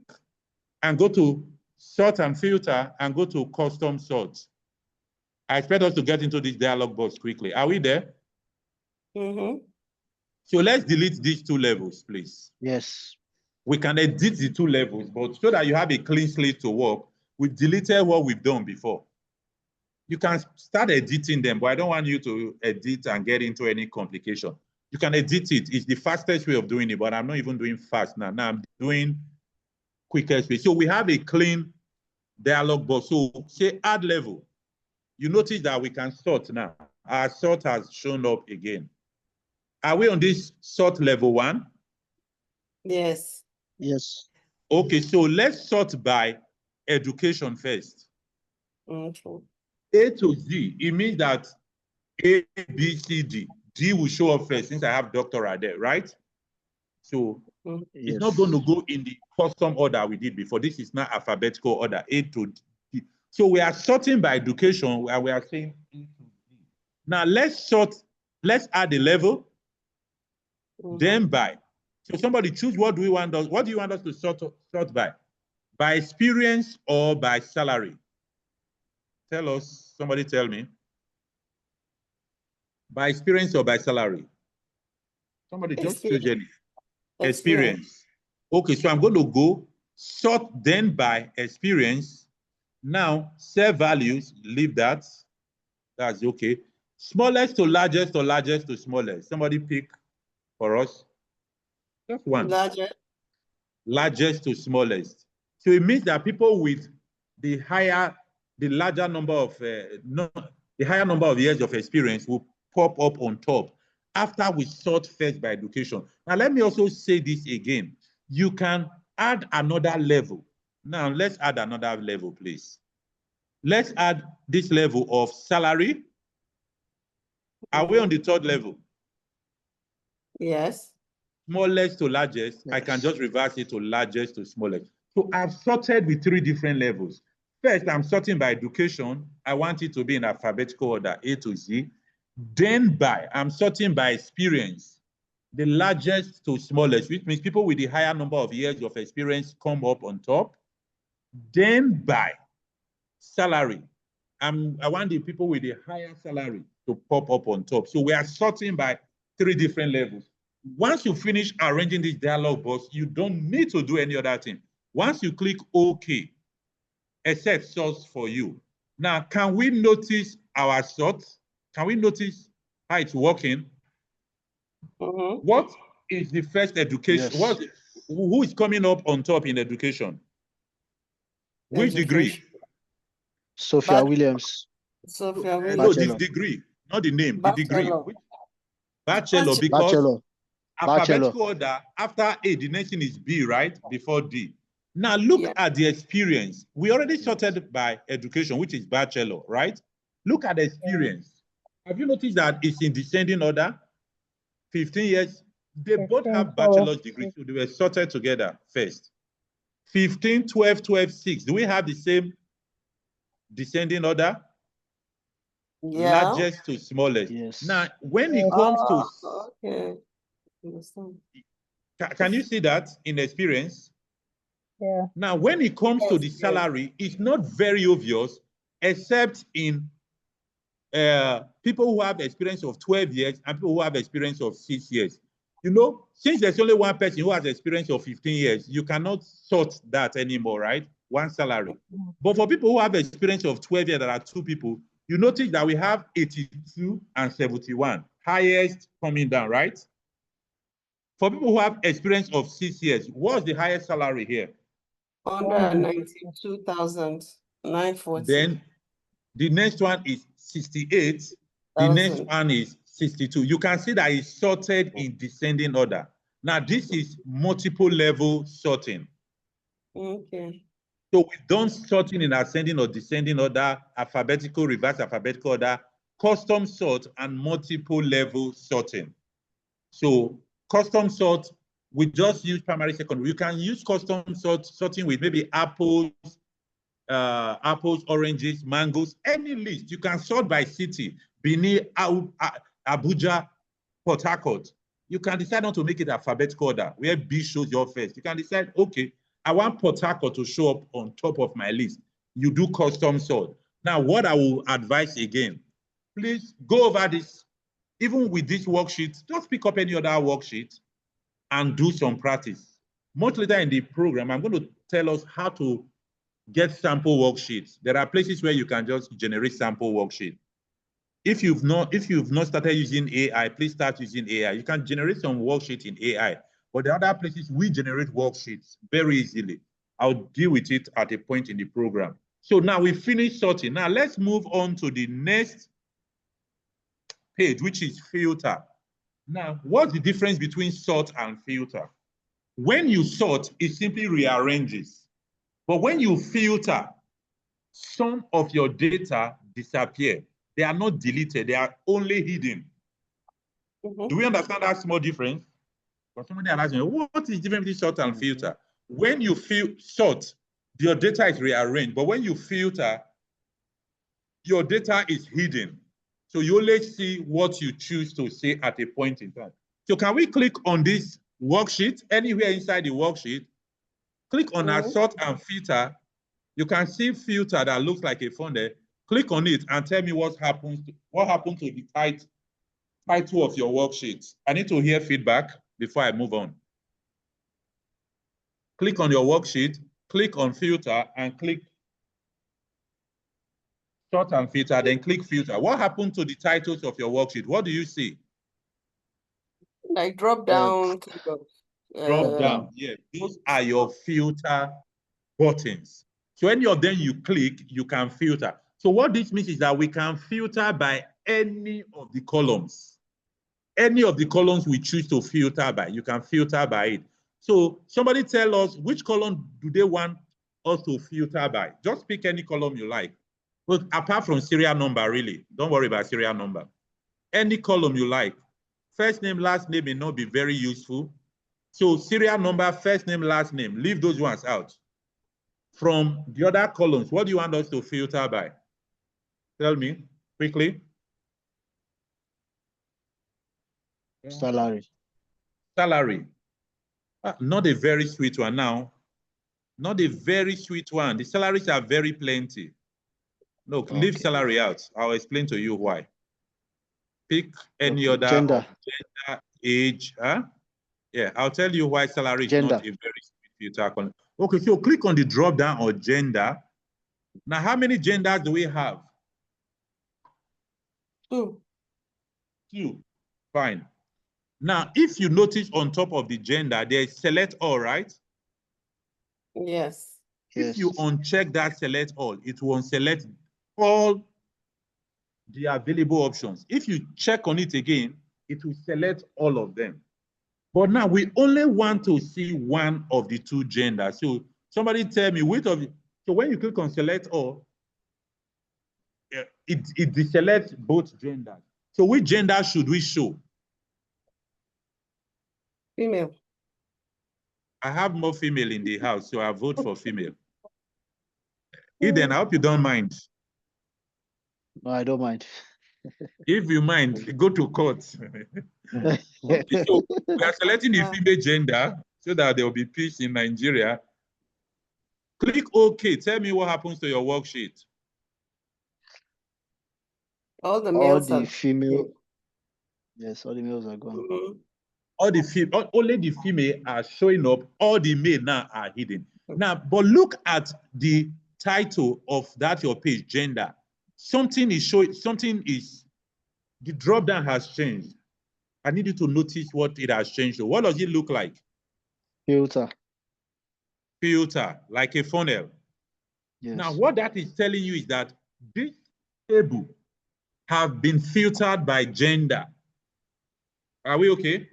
Speaker 1: and go to sort and filter and go to custom sort. I expect us to get into this dialog box quickly. Are we there?
Speaker 3: Mm-hmm.
Speaker 1: So let's delete these two levels, please.
Speaker 2: Yes.
Speaker 1: We can edit the two levels, but so that you have a clean slate to work, we've deleted what we've done before. You can start editing them, but I don't want you to edit and get into any complication. You can edit it. It's the fastest way of doing it, but I'm not even doing fast now. Now I'm doing quickest way. So we have a clean dialog box. So say add level. You notice that we can sort now. Our sort has shown up again. Are we on this sort level 1?
Speaker 3: Yes.
Speaker 2: Yes.
Speaker 1: Okay, so let's sort by education first.
Speaker 3: Okay.
Speaker 1: A to Z, it means that A, B, C, D. D will show up first since I have doctoral there, right? So it's not going to go in the custom order we did before. This is not alphabetical order, A to D. So we are sorting by education where we are saying A to D. Now let's add a level, then by. So somebody choose what do you want us to sort by? By experience or by salary? Tell us, somebody tell me. By experience or by salary? Somebody just choose any. Experience. Okay, so I'm going to go sort then by experience. Now, cell values, leave that. That's okay. Smallest to largest or largest to smallest? Somebody pick for us. Just one. Largest to smallest. So it means that people with the larger number of the higher number of years of experience will pop up on top after we sort first by education. Now let me also say this again. You can add another level. Now let's add another level, please. Let's add this level of salary. Are we on the third level?
Speaker 3: Yes.
Speaker 1: Smallest to largest, yes. I can just reverse it to largest to smallest. So I've sorted with 3 different levels. First, I'm sorting by education. I want it to be in alphabetical order, A to Z. Then I'm sorting by experience, the largest to smallest, which means people with the higher number of years of experience come up on top. Then by salary, I want the people with the higher salary to pop up on top. So we are sorting by 3 different levels. Once you finish arranging this dialog box, you don't need to do any other thing. Once you click OK, except source for you. Now, can we notice our sort? Can we notice how it's working? What is the first education? Yes. Who is coming up on top in education? Which degree?
Speaker 2: Sophia Williams.
Speaker 3: Sophia Williams.
Speaker 1: No, this degree, not the name, the degree. Bachelor, because alphabetical order, after A, the next thing is B, right? Before D. Now look at the experience. We already sorted by education, which is bachelor, right? Look at the experience. Have you noticed that it's in descending order? 15 years. They both have bachelor's degrees, so they were sorted together first. 15, 12, 12, 6. Do we have the same descending order?
Speaker 3: Yeah.
Speaker 1: Largest to smallest.
Speaker 2: Yes.
Speaker 1: Now, when it comes to...
Speaker 3: Okay.
Speaker 1: Can you see that in experience?
Speaker 5: Yeah.
Speaker 1: Now, when it comes to the salary, it's not very obvious, except in people who have experience of 12 years and people who have experience of 6 years. You know, since there's only one person who has experience of 15 years, you cannot sort that anymore, right? One salary. But for people who have experience of 12 years, there are 2 people. You notice that we have 82 and 71, highest coming down, right? For people who have experience of 6 years, what's the highest salary here?
Speaker 3: 192,940.
Speaker 1: Then the next one is 68. The next one is 62. You can see that it's sorted in descending order. Now, this is multiple level sorting.
Speaker 3: Okay.
Speaker 1: So we've done sorting in ascending or descending order, alphabetical, reverse alphabetical order, custom sort, and multiple level sorting. So custom sort, we just use primary, secondary. You can use custom sorting with maybe apples, oranges, mangoes, any list. You can sort by city, Benin, Abuja, Port Harcourt. You can decide not to make it alphabetical order, where B shows your first. You can decide, okay, I want Port Harcourt to show up on top of my list. You do custom sort. Now, what I will advise again, please go over this. Even with this worksheet, just pick up any other worksheet and do some practice. Much later in the program, I'm going to tell us how to get sample worksheets. There are places where you can just generate sample worksheet. If you've not started using AI, please start using AI. You can generate some worksheet in AI, but the other places we generate worksheets very easily. I'll deal with it at a point in the program. So now we finished sorting. Now let's move on to the next page, which is filter. Now, what's the difference between sort and filter? When you sort, it simply rearranges. But when you filter, some of your data disappear. They are not deleted, they are only hidden. Do we understand that small difference? But somebody asked me, what is the difference between sort and filter? When you sort, your data is rearranged, but when you filter, your data is hidden. So you only see what you choose to say at a point in time. So can we click on this worksheet, anywhere inside the worksheet? Click on our sort and filter. You can see filter that looks like a funnel. Click on it and tell me what happened to the title of your worksheet. I need to hear feedback before I move on. Click on your worksheet, click on filter, and click sort and filter, then click filter. What happened to the titles of your worksheet? What do you see?
Speaker 3: Like drop down.
Speaker 1: Drop down, yeah. Those are your filter buttons. So any of them you click, you can filter. So what this means is that we can filter by any of the columns. Any of the columns we choose to filter by, you can filter by it. So somebody tell us which column do they want us to filter by. Just pick any column you like. Well, apart from serial number, really. Don't worry about serial number. Any column you like. First name, last name may not be very useful. So serial number, first name, last name, leave those ones out. From the other columns, what do you want us to filter by? Tell me quickly.
Speaker 2: Salary.
Speaker 1: Salary. Not a very sweet one now. Not a very sweet one. The salaries are very plenty. Look, leave salary out. I'll explain to you why. Pick any other
Speaker 2: gender,
Speaker 1: age. Huh? Yeah, I'll tell you why salary is
Speaker 2: gender.
Speaker 1: not a very sweet filter. Okay, so click on the drop down or gender. Now, how many genders do we have?
Speaker 3: 2.
Speaker 1: 2. Fine. Now, if you notice on top of the gender, there's select all, right?
Speaker 3: Yes.
Speaker 1: If you uncheck that select all, it will select all the available options. If you check on it again, it will select all of them. But now we only want to see one of the 2 genders. So somebody tell me which of it. So when you click on select all, it deselects both genders. So which gender should we show?
Speaker 3: Female.
Speaker 1: I have more female in the house, so I vote for female. Eden, I hope you don't mind.
Speaker 2: No, I don't mind.
Speaker 1: If you mind, go to court. Okay, so we are selecting the female gender so that there will be peace in Nigeria. Click OK. Tell me what happens to your worksheet.
Speaker 3: All the males
Speaker 2: all the female. Yes, all the males are gone.
Speaker 1: Only the female are showing up. All the male now are hidden. Now, but look at the title of that your page, gender. Something is showing. The drop down has changed. I need you to notice what it has changed. So what does it look like?
Speaker 2: Filter.
Speaker 1: Filter, like a funnel.
Speaker 2: Yes.
Speaker 1: Now, what that is telling you is that this table have been filtered by gender. Are we okay?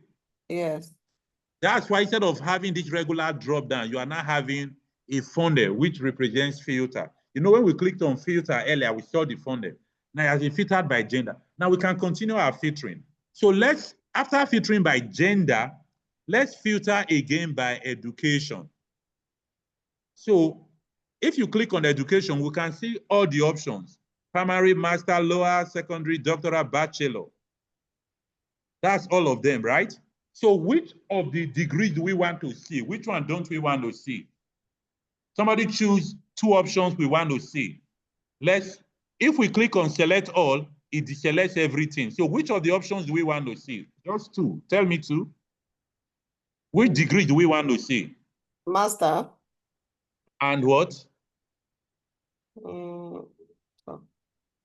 Speaker 3: Yes.
Speaker 1: That's why instead of having this regular drop down, you are now having a funnel which represents filter. You know, when we clicked on filter earlier, we saw the funnel. Now it has been filtered by gender. Now we can continue our filtering. So let's, after filtering by gender, let's filter again by education. So if you click on education, we can see all the options: primary, master, lower, secondary, doctoral, bachelor. That's all of them, right? So which of the degrees do we want to see? Which one don't we want to see? Somebody choose two options we want to see. If we click on select all, it deselects everything. So which of the options do we want to see? Just two. Tell me two. Which degree do we want to see?
Speaker 3: Master.
Speaker 1: And what?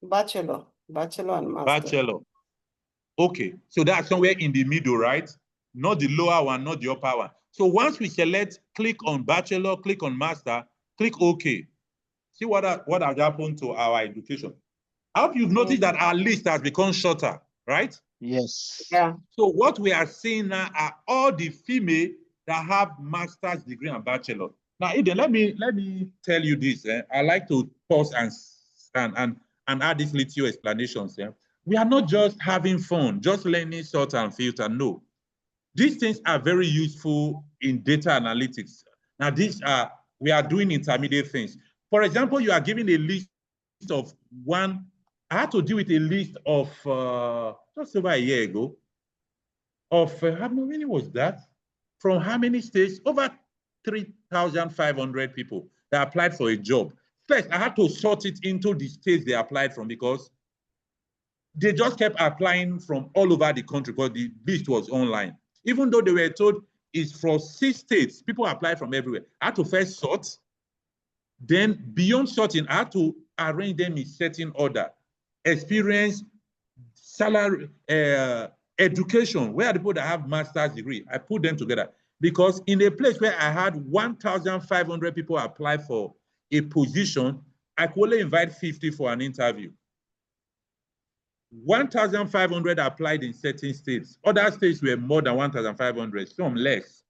Speaker 3: Bachelor. Bachelor and master.
Speaker 1: Bachelor. Okay, so that's somewhere in the middle, right? Not the lower one, not the upper one. So once we select, click on bachelor, click on master, click OK. See what has happened to our education. I hope you've noticed that our list has become shorter, right?
Speaker 2: Yes.
Speaker 3: Yeah.
Speaker 1: So what we are seeing now are all the female that have master's degree and bachelor. Now, Eden, let me tell you this. I like to pause and add these little explanations. We are not just having fun, just learning sort and filter. No. These things are very useful in data analytics. Now, we are doing intermediate things. For example, you are given a list of one. I had to deal with a list of just over a year ago of how many was that? From how many states? Over 3,500 people that applied for a job. First, I had to sort it into the states they applied from because they just kept applying from all over the country because the list was online. Even though they were told it's from 6 states, people applied from everywhere. I had to first sort. Then beyond sorting, I had to arrange them in certain order. Experience, salary, education. Where are the people that have master's degree? I put them together because in a place where I had 1,500 people apply for a position, I could only invite 50 for an interview. 1,500 applied in certain states. Other states were more than 1,500, some less.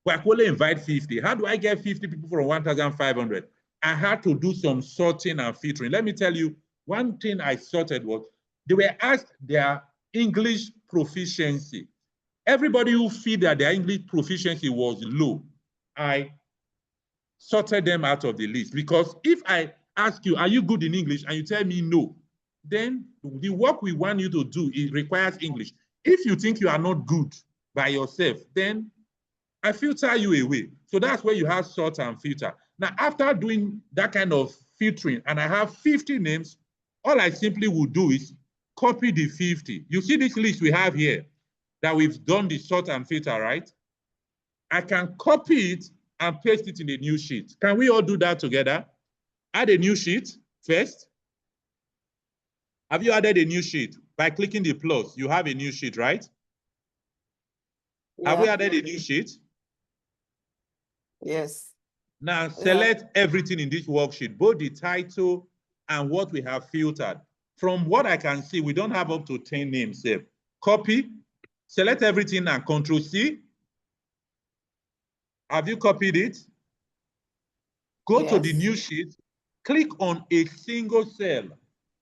Speaker 1: But I could only invite 50. How do I get 50 people from 1,500? I had to do some sorting and filtering. Let me tell you, one thing I sorted was they were asked their English proficiency. Everybody who feel that their English proficiency was low, I sorted them out of the list. Because if I ask you, are you good in English? And you tell me no, then the work we want you to do, it requires English. If you think you are not good by yourself, then I filter you away. So that's where you have sort and filter. Now, after doing that kind of filtering, and I have 50 names, all I simply will do is copy the 50. You see this list we have here that we've done the sort and filter, right? I can copy it and paste it in a new sheet. Can we all do that together? Add a new sheet first. Have you added a new sheet? By clicking the plus, you have a new sheet, right? Yeah. Have we added a new sheet?
Speaker 3: Yes.
Speaker 1: Now select everything in this worksheet, both the title and what we have filtered. From what I can see, we don't have up to 10 names here. Copy, select everything and Control C. Have you copied it? Go to the new sheet, click on a single cell,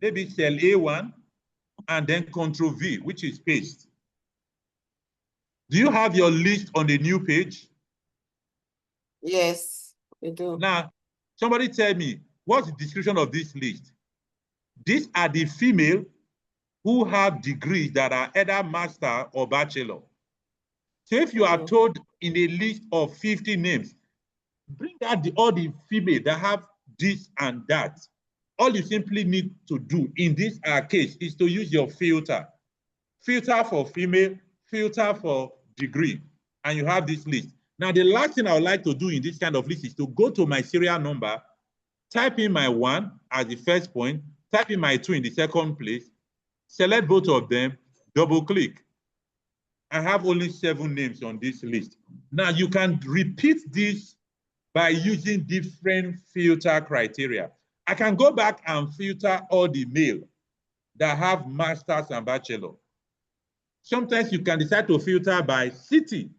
Speaker 1: maybe cell A1, and then Control V, which is paste. Do you have your list on the new page?
Speaker 3: Yes, we do.
Speaker 1: Now, somebody tell me, what's the description of this list? These are the female who have degrees that are either master or bachelor. So if you are told in a list of 50 names, bring out all the female that have this and that. All you simply need to do in this case is to use your filter. Filter for female, filter for degree, and you have this list. Now, the last thing I would like to do in this kind of list is to go to my serial number, type in my 1 as the first point, type in my 2 in the second place, select both of them, double click. I have only 7 names on this list. Now, you can repeat this by using different filter criteria. I can go back and filter all the male that have masters and bachelor. Sometimes you can decide to filter by city.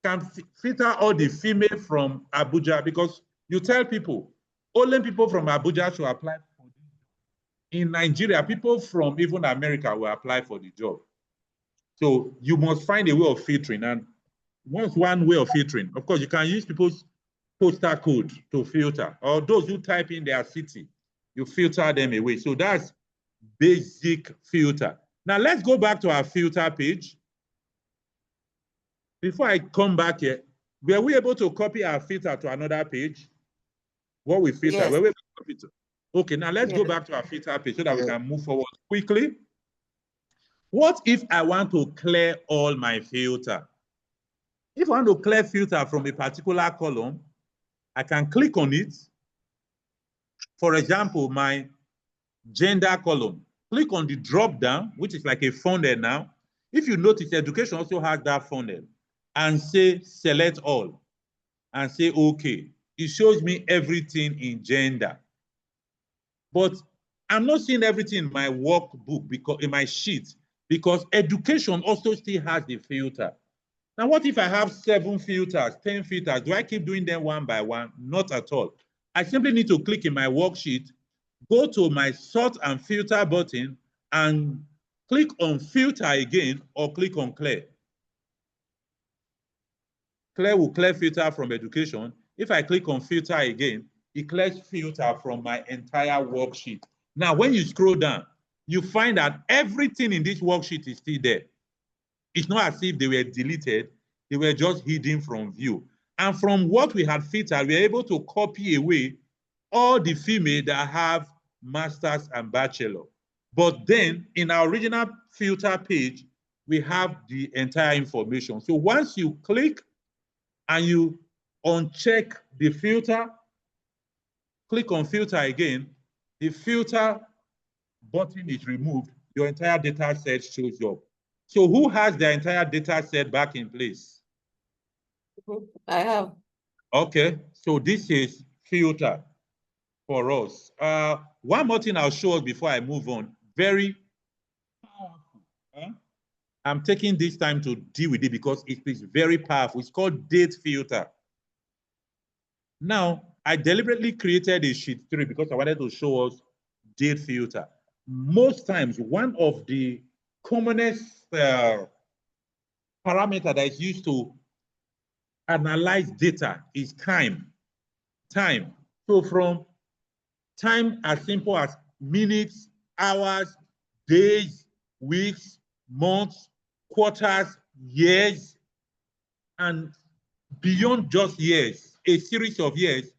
Speaker 1: You can filter all the female from Abuja because You tell people, only people from Abuja should apply for this. In Nigeria, people from even America will apply for the job. So you must find a way of filtering. And once one way of filtering, of course, you can use people's postal code to filter, or those who type in their city, you filter them away. So that's basic filter. Now let's go back to our filter page. Before I come back here, were we able to copy our filter to another page? What we filter?
Speaker 3: Yes.
Speaker 1: Were we able to copy to? Okay, now let's go back to our filter page so that we can move forward quickly. What if I want to clear all my filter? If I want to clear filter from a particular column, I can click on it. For example, my gender column. Click on the drop down, which is like a funnel now. If you notice, education also has that funnel, and say select all and say okay. It shows me everything in gender. But I'm not seeing everything in my workbook, because in my sheet, because education also still has the filter. Now, what if I have 7 filters, 10 filters? Do I keep doing them one by one? Not at all. I simply need to click in my worksheet, go to my sort and filter button, and click on filter again, or click on clear. Clear will clear filter from education. If I click on filter again, it clears filter from my entire worksheet. Now, when you scroll down, you find that everything in this worksheet is still there. It's not as if they were deleted, they were just hidden from view. And from what we had filtered, we were able to copy away all the female that have master's and bachelor. But then in our original filter page, we have the entire information. So once you click and you uncheck the filter, click on filter again, the filter button is removed, your entire data set shows up. So who has the entire data set back in place?
Speaker 3: I have.
Speaker 1: Okay, so this is filter for us. One more thing I'll show us before I move on. Very powerful. I'm taking this time to deal with it because it is very powerful. It's called date filter. Now, I deliberately created a sheet 3 because I wanted to show us date filter. Most times, one of the commonest parameter that is used to analyze data is time. Time. So from time as simple as minutes, hours, days, weeks, months, quarters, years, and beyond just years, a series of years,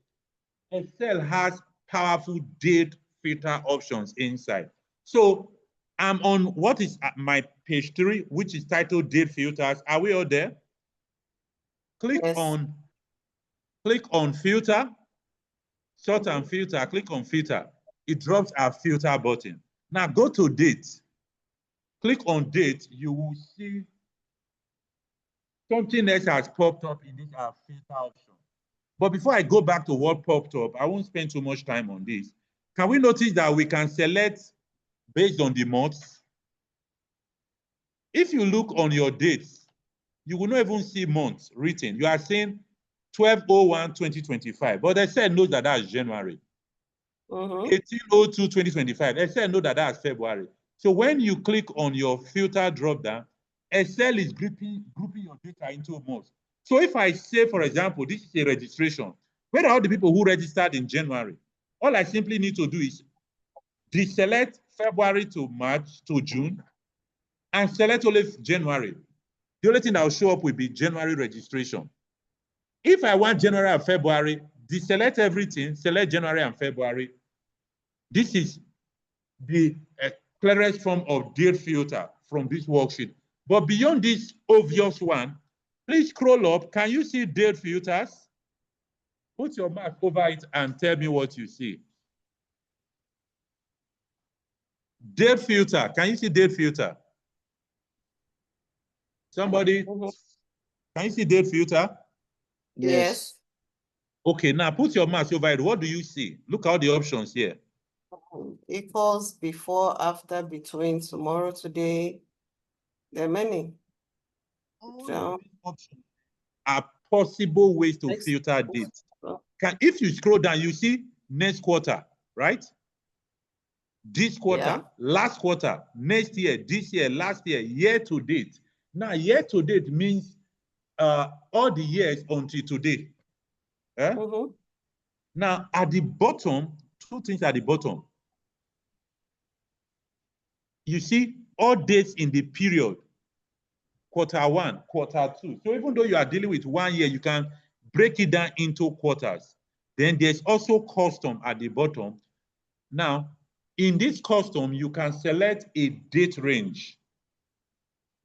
Speaker 1: Excel has powerful date filter options inside. So I'm on what is my page 3, which is titled date filters. Are we all there? Click on filter, sort and filter, click on filter. It drops our filter button. Now go to date. Click on date, you will see something else has popped up in this filter option. But before I go back to what popped up, I won't spend too much time on this. Can we notice that we can select based on the months? If you look on your dates, you will not even see months written. You are saying 12/01/2025, but Excel knows that that's January. 18/02/2025, Excel knows that that's February. So when you click on your filter drop-down, Excel is grouping your data into months. So if I say, for example, this is a registration, where are all the people who registered in January? All I simply need to do is deselect February to March to June and select only January. The only thing that will show up will be January registration. If I want January and February, deselect everything, select January and February. This is the clearest form of date filter from this worksheet. But beyond this obvious one, please scroll up. Can you see date filters? Put your mark over it and tell me what you see. Date filter. Can you see date filter? Somebody? Can you see date filter?
Speaker 3: Yes.
Speaker 1: Okay, now put your mouse over it. What do you see? Look at all the options here.
Speaker 3: Equals, before, after, between, tomorrow, today. There are many.
Speaker 1: All options are possible ways to filter dates. If you scroll down, you see next quarter, right? This quarter,
Speaker 3: Yeah.
Speaker 1: last quarter, next year, this year, last year, year to date. Now, year to date means all the years until today. Now, at the bottom, two things at the bottom. You see all dates in the period, quarter 1, quarter 2. So even though you are dealing with 1 year, you can break it down into quarters. Then there's also custom at the bottom. Now, in this custom, you can select a date range,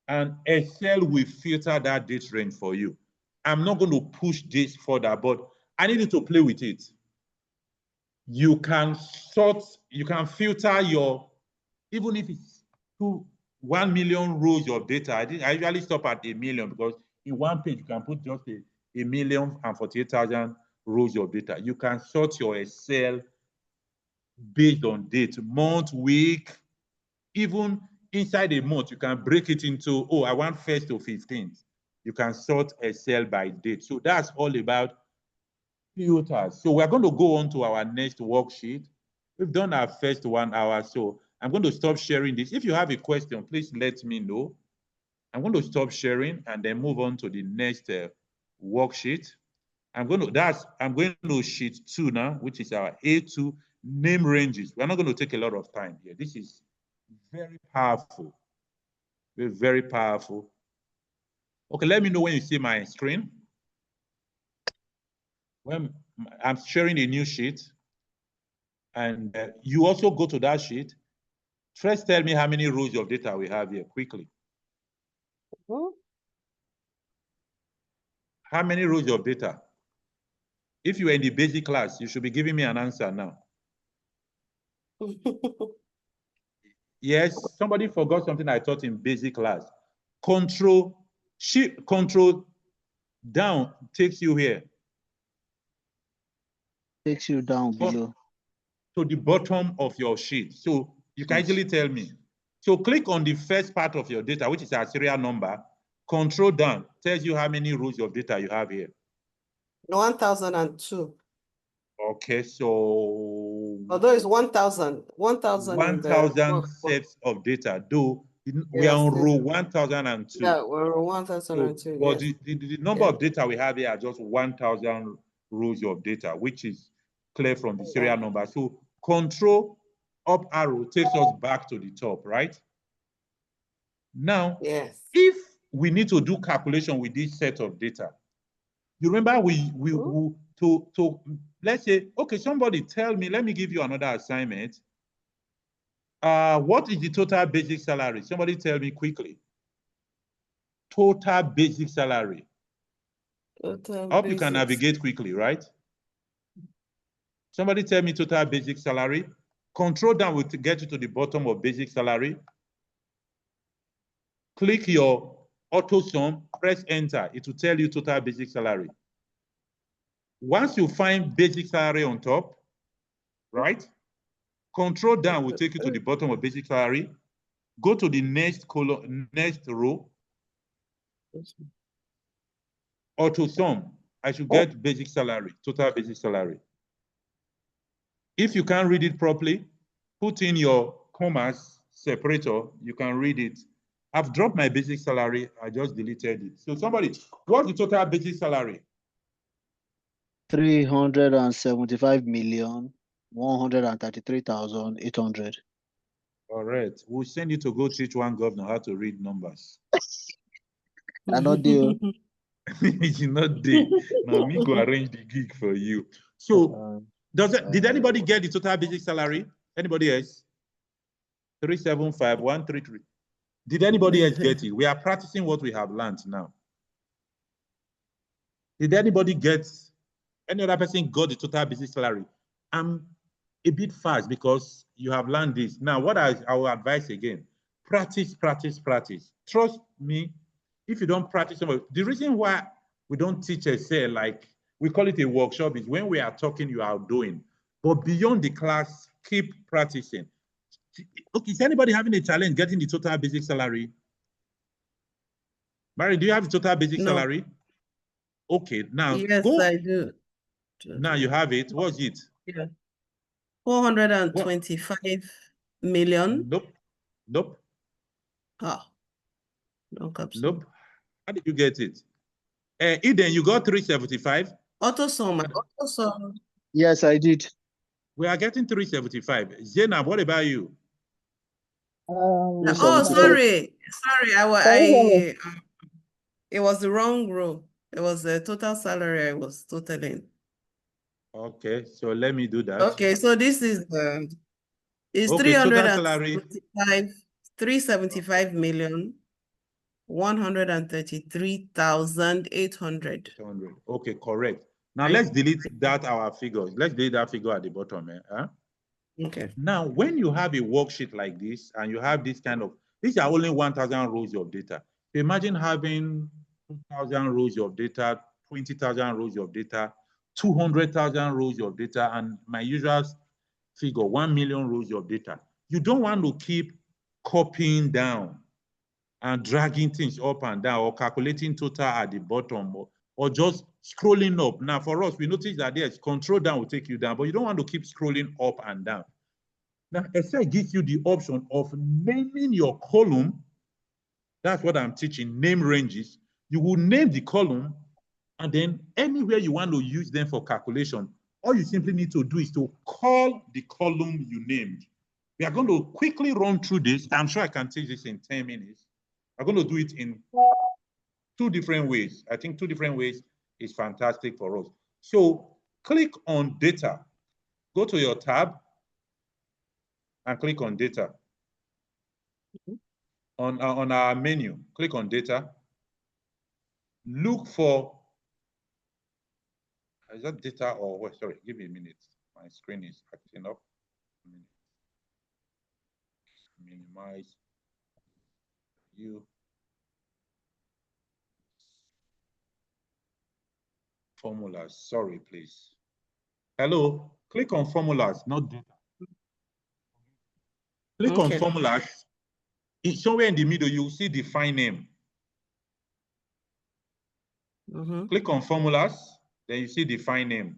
Speaker 1: and Excel will filter that date range for you. I'm not going to push this further, but I need you to play with it. You can sort, you can filter your, even if it's 1 million rows of data. I usually stop at 1 million because in one page you can put just 1,048,000 rows of data. You can sort your Excel based on date, month, week, even inside a month, you can break it into, oh, I want 1st to 15th. You can sort Excel by date. So that's all about filters. So we're going to go on to our next worksheet. We've done our first 1 hour, so I'm going to stop sharing this. If you have a question, please let me know. I'm going to stop sharing and then move on to the next worksheet. I'm going to sheet 2 now, which is our A2 name ranges. We're not going to take a lot of time here. This is very powerful. Very powerful. Okay, let me know when you see my screen. When I'm sharing a new sheet, and you also go to that sheet. First, tell me how many rows of data we have here quickly. How many rows of data? If you are in the basic class, you should be giving me an answer now. Yes, somebody forgot something I taught in basic class. Control down takes you here.
Speaker 2: Takes you down below.
Speaker 1: To the bottom of your sheet. So you can easily tell me. So click on the first part of your data, which is our serial number. Control down tells you how many rows of data you have here.
Speaker 3: 1002.
Speaker 1: Okay, so
Speaker 3: although it's 1,000
Speaker 1: sets of data, though we are on row 1002.
Speaker 3: Yeah, we're on 1002.
Speaker 1: But the number of data we have here are just 1,000 rows of data, which is clear from the serial number. So control up arrow takes us back to the top, right? Now, if we need to do calculation with this set of data, you remember let's say, okay, somebody tell me, let me give you another assignment. What is the total basic salary? Somebody tell me quickly. Total basic salary. I hope you can navigate quickly, right? Somebody tell me total basic salary. Control down will get you to the bottom of basic salary. Click your auto sum, press enter. It will tell you total basic salary. Once you find basic salary on top, right? Control down will take you to the bottom of basic salary. Go to the next column, next row. Auto sum. I should get basic salary, total basic salary. If you can't read it properly, put in your commas separator. You can read it. I've dropped my basic salary. I just deleted it. So somebody, what's the total basic salary?
Speaker 2: 375,133,800.
Speaker 1: All right. We'll send you to go teach one governor how to read numbers.
Speaker 2: I not do.
Speaker 1: You not there. Now me go arrange the gig for you. So did anybody get the total basic salary? Anybody else? 375,133. Did anybody else get it? We are practicing what we have learned now. Did anybody get, any other person got the total basic salary? I'm a bit fast because you have learned this. Now, what I will advise again, practice, practice, practice. Trust me, if you don't practice, the reason why we don't teach Excel, like we call it a workshop, is when we are talking, you are doing. But beyond the class, keep practicing. Okay, is anybody having a challenge getting the total basic salary? Mary, do you have the total basic salary? Okay, now
Speaker 3: yes, I do.
Speaker 1: Now you have it. What's it?
Speaker 3: Yeah. 425 million.
Speaker 1: Nope. Nope.
Speaker 3: Ah, no caps.
Speaker 1: Nope. How did you get it? Eden, you got 375.
Speaker 3: Auto sum.
Speaker 2: Yes, I did.
Speaker 1: We are getting 375. Zainab, what about you?
Speaker 3: Oh,
Speaker 2: 375.
Speaker 3: sorry. It was the wrong row. It was the total salary I was totaling.
Speaker 1: Okay, so let me do that.
Speaker 3: Okay, so this is
Speaker 1: Okay, total salary.
Speaker 3: 375 million 133,800.
Speaker 1: Okay, correct. Now let's delete that our figures. Let's delete that figure at the bottom. Huh?
Speaker 3: Okay.
Speaker 1: Now, when you have a worksheet like this and you have this kind of, these are only 1,000 rows of data. So imagine having 2,000 rows of data, 20,000 rows of data, 200,000 rows of data, and my usual figure, 1 million rows of data. You don't want to keep copying down and dragging things up and down or calculating total at the bottom or just scrolling up. Now, for us, we notice that yes, control down will take you down, but you don't want to keep scrolling up and down. Now, Excel gives you the option of naming your column. That's what I'm teaching, name ranges. You will name the column, and then anywhere you want to use them for calculation, all you simply need to do is to call the column you named. We are going to quickly run through this. I'm sure I can teach this in 10 minutes. I'm going to do it in 2 different ways. I think 2 different ways is fantastic for us. So click on data. Go to your tab and click on data. On our menu, click on data. Look for, is that data or what? Sorry, give me a minute. My screen is acting up. Minimize you. Formulas, sorry, please. Hello, click on formulas, not data. Click on formulas. Somewhere in the middle, you'll see define name. Click on formulas, then you see define name.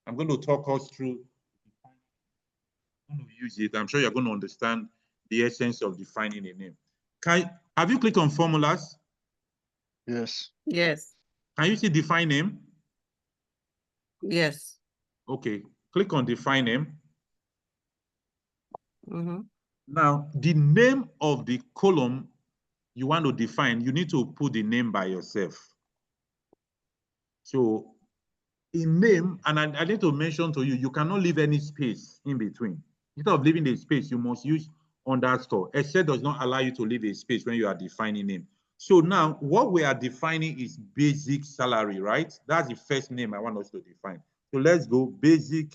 Speaker 1: I'm going to talk us through. I'm going to use it. I'm sure you're going to understand the essence of defining a name. Have you clicked on formulas?
Speaker 2: Yes.
Speaker 3: Yes.
Speaker 1: Can you see define name?
Speaker 3: Yes.
Speaker 1: Okay, click on define name. Now, the name of the column you want to define, you need to put the name by yourself. So in name, and I need to mention to you, you cannot leave any space in between. Instead of leaving the space, you must use underscore. Excel does not allow you to leave a space when you are defining name. So now what we are defining is basic salary, right? That's the first name I want us to define. So let's go basic.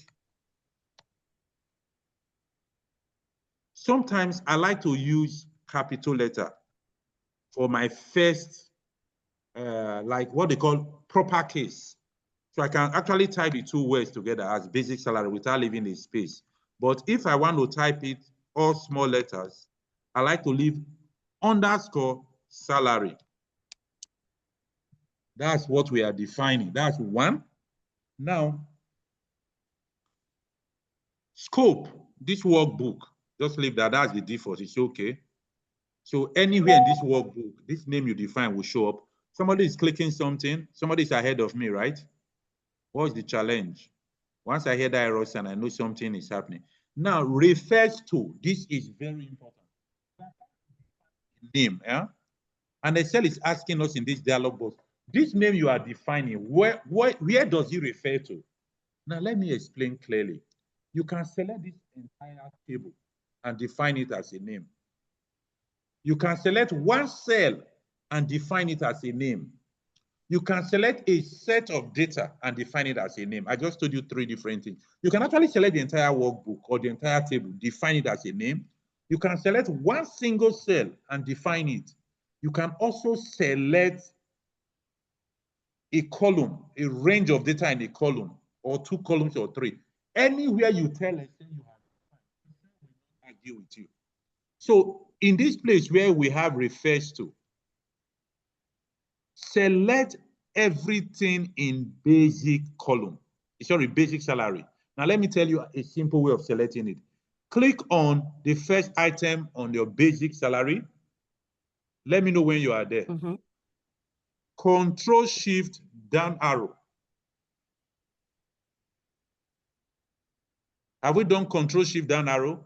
Speaker 1: Sometimes I like to use capital letter for my first, like what they call proper case. So I can actually type the 2 words together as basic salary without leaving a space. But if I want to type it all small letters, I like to leave underscore salary. That's what we are defining. That's 1. Now, scope, this workbook, just leave that. That's the default. It's okay. So anywhere in this workbook, this name you define will show up. Somebody is clicking something. Somebody is ahead of me, right? What's the challenge? Once I hear that error sign, I know something is happening. Now, refers to, this is very important. Name, yeah? And Excel is asking us in this dialog box, this name you are defining, where does it refer to? Now, let me explain clearly. You can select this entire table and define it as a name. You can select one cell and define it as a name. You can select a set of data and define it as a name. I just told you 3 different things. You can actually select the entire workbook or the entire table, define it as a name. You can select one single cell and define it. You can also select a column, a range of data in a column, or 2 columns or 3. Anywhere you tell us, you have defined, argue with you. So in this place where we have refers to, select everything in basic column. sorry, basic salary. Now, let me tell you a simple way of selecting it. Click on the first item on your basic salary. Let me know when you are there. Control Shift down arrow. Have we done Control Shift down arrow?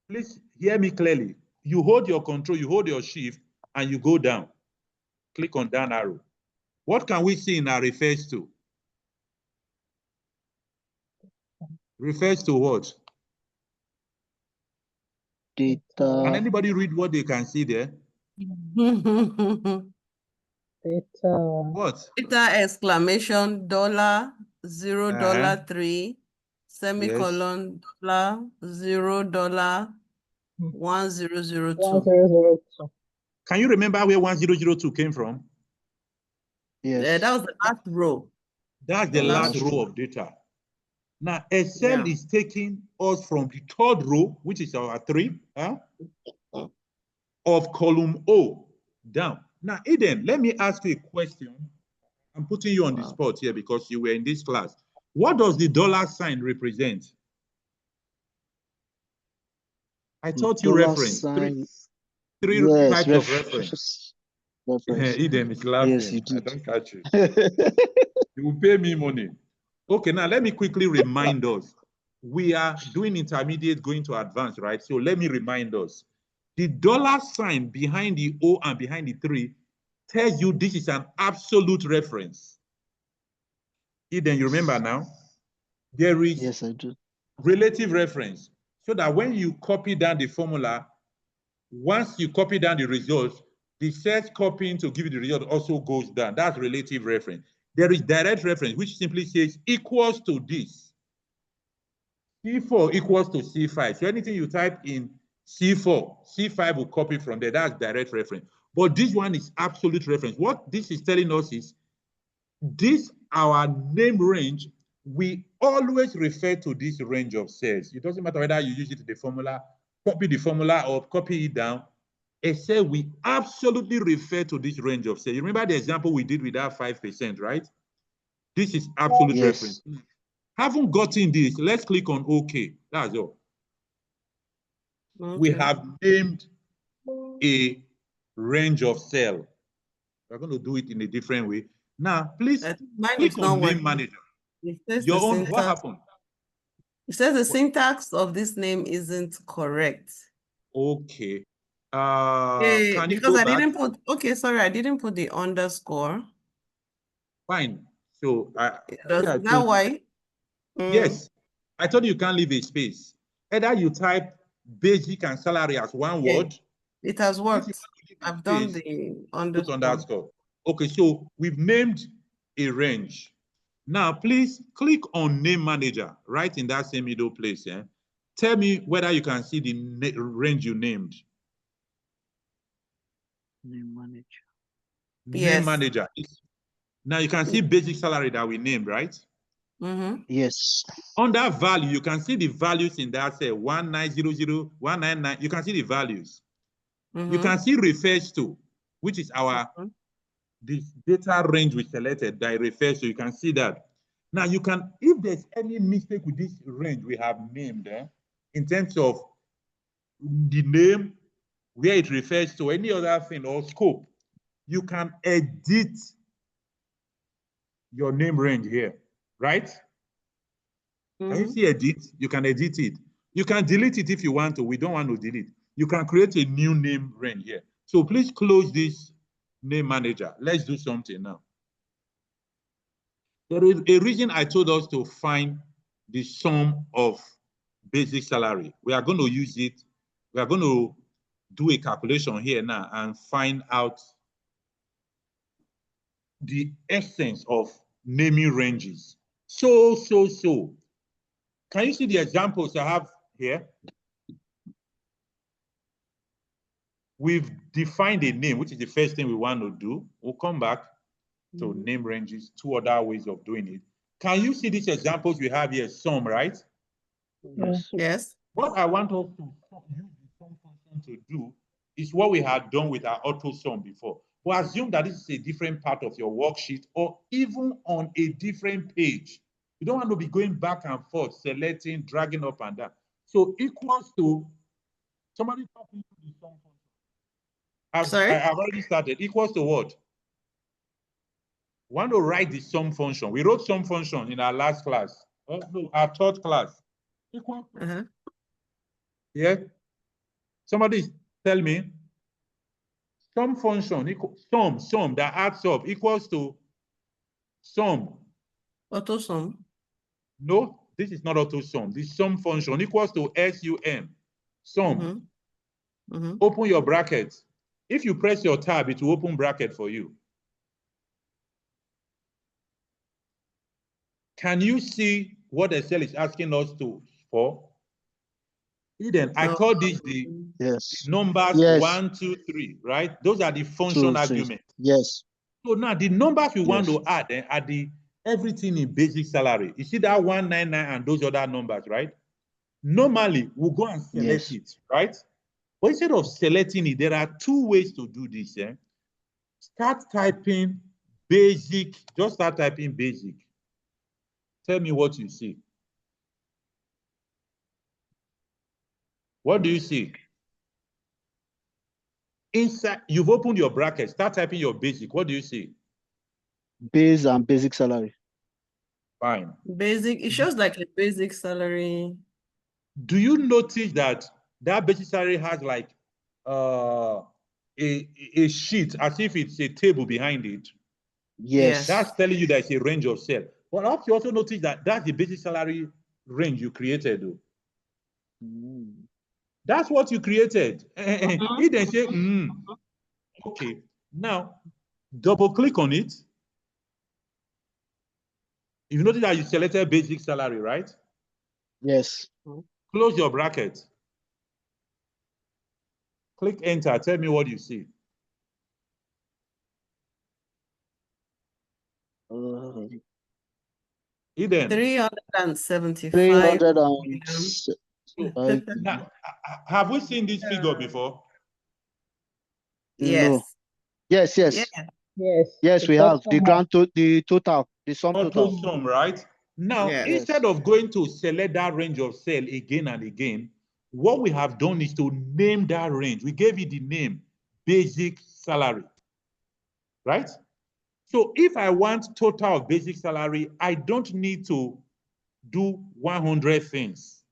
Speaker 1: Please hear me clearly. You hold your control, you hold your shift, and you go down. Click on down arrow. What can we see in our refers to? Refers to what?
Speaker 2: Data.
Speaker 1: Can anybody read what they can see there?
Speaker 5: Data.
Speaker 1: What?
Speaker 3: Data exclamation $, $0, 3, semicolon, $, $0, 1002.
Speaker 5: 1002.
Speaker 1: Can you remember where 1002 came from?
Speaker 2: Yes.
Speaker 3: That was the last row.
Speaker 1: That's the last row of data. Now, Excel is taking us from the third row, which is our 3, of column O down. Now, Eden, let me ask you a question. I'm putting you on the spot here because you were in this class. What does the $sign represent? I taught you reference. Three types of reference. Eden is laughing.
Speaker 2: Yes, you did.
Speaker 1: I don't catch you. You will pay me money. Okay, now let me quickly remind us. We are doing intermediate going to advanced, right? So let me remind us. The $sign behind the O and behind the 3 tells you this is an absolute reference. Eden, you remember now? There is
Speaker 2: yes, I do.
Speaker 1: Relative reference. So that when you copy down the formula, once you copy down the results, the first copying to give you the result also goes down. That's relative reference. There is direct reference, which simply says equals to this. C4 equals to C5. So anything you type in C4, C5 will copy from there. That's direct reference. But this one is absolute reference. What this is telling us is this, our name range, we always refer to this range of cells. It doesn't matter whether you use it in the formula, copy the formula, or copy it down. Excel, we absolutely refer to this range of cells. You remember the example we did with that 5%, right? This is absolute reference. Haven't gotten this, let's click on OK. That's all. We have named a range of cell. We're going to do it in a different way. Now, please click on Name Manager. Your own, what happened?
Speaker 3: It says the syntax of this name isn't correct.
Speaker 1: Okay. Can you go
Speaker 3: I
Speaker 1: back?
Speaker 3: didn't put, okay, sorry, I didn't put the underscore.
Speaker 1: Fine. So,
Speaker 3: is that why?
Speaker 1: Yes. I told you can't leave a space. Either you type basic and salary as one word.
Speaker 3: It has worked. I've done the underscore.
Speaker 1: Okay, so we've named a range. Now, please click on Name Manager right in that same middle place. Tell me whether you can see the range you named.
Speaker 2: Name Manager.
Speaker 1: Name Manager. Now you can see basic salary that we named, right?
Speaker 2: Yes.
Speaker 1: Under value, you can see the values in that cell 1900, 199. You can see the values. You can see refers to, which is our the data range we selected that refers to. You can see that. Now you can, if there's any mistake with this range we have named in terms of the name, where it refers to, any other thing or scope, you can edit your name range here, right? Can you see edit? You can edit it. You can delete it if you want to. We don't want to delete. You can create a new name range here. So please close this name manager. Let's do something now. There is a reason I told us to find the sum of basic salary. We are going to use it. We are going to do a calculation here now and find out the essence of naming ranges. So. Can you see the examples I have here? We've defined a name, which is the first thing we want to do. We'll come back to name ranges, 2 other ways of doing it. Can you see these examples we have here? Sum, right?
Speaker 3: Yes.
Speaker 1: What I want us to use the sum function to do is what we had done with our auto sum before. But assume that this is a different part of your worksheet or even on a different page. You don't want to be going back and forth, selecting, dragging up and down. So equals to, somebody talking to the sum function.
Speaker 3: Sorry?
Speaker 1: I've already started. Equals to what? Want to write the sum function. We wrote sum function in our last class. Oh, no, our third class. Equal to, yeah. Somebody tell me. Sum function, sum that adds up equals to sum.
Speaker 3: Auto sum.
Speaker 1: No, this is not auto sum. This sum function equals to SUM. Sum. Open your bracket. If you press your tab, it will open bracket for you. Can you see what Excel is asking us for? Eden, I call this the numbers 1, 2, 3, right? Those are the function arguments.
Speaker 2: Yes.
Speaker 1: So now the numbers we want to add are the everything in basic salary. You see that 199 and those other numbers, right? Normally, we'll go and select it, right? But instead of selecting it, there are two ways to do this. Start typing basic. Just start typing basic. Tell me what you see. What do you see? Inside, you've opened your bracket. Start typing your basic. What do you see?
Speaker 2: Base and basic salary.
Speaker 1: Fine.
Speaker 3: Basic. It shows like a basic salary.
Speaker 1: Do you notice that that basic salary has like a sheet as if it's a table behind it?
Speaker 2: Yes.
Speaker 1: That's telling you there's a range of cell. But you also notice that that's the basic salary range you created, though. That's what you created. He then say, okay. Now, double click on it. You notice that you selected basic salary, right?
Speaker 2: Yes.
Speaker 1: Close your bracket. Click enter. Tell me what you see. Eden.
Speaker 3: 375.
Speaker 1: Now, have we seen this figure before?
Speaker 3: Yes.
Speaker 2: No. Yes. Yes, we have the total, the sum total.
Speaker 1: Sum, right? Now, instead of going to select that range of cell again and again, what we have done is to name that range. We gave it the name basic salary, right? So if I want total of basic salary, I don't need to do 100 things.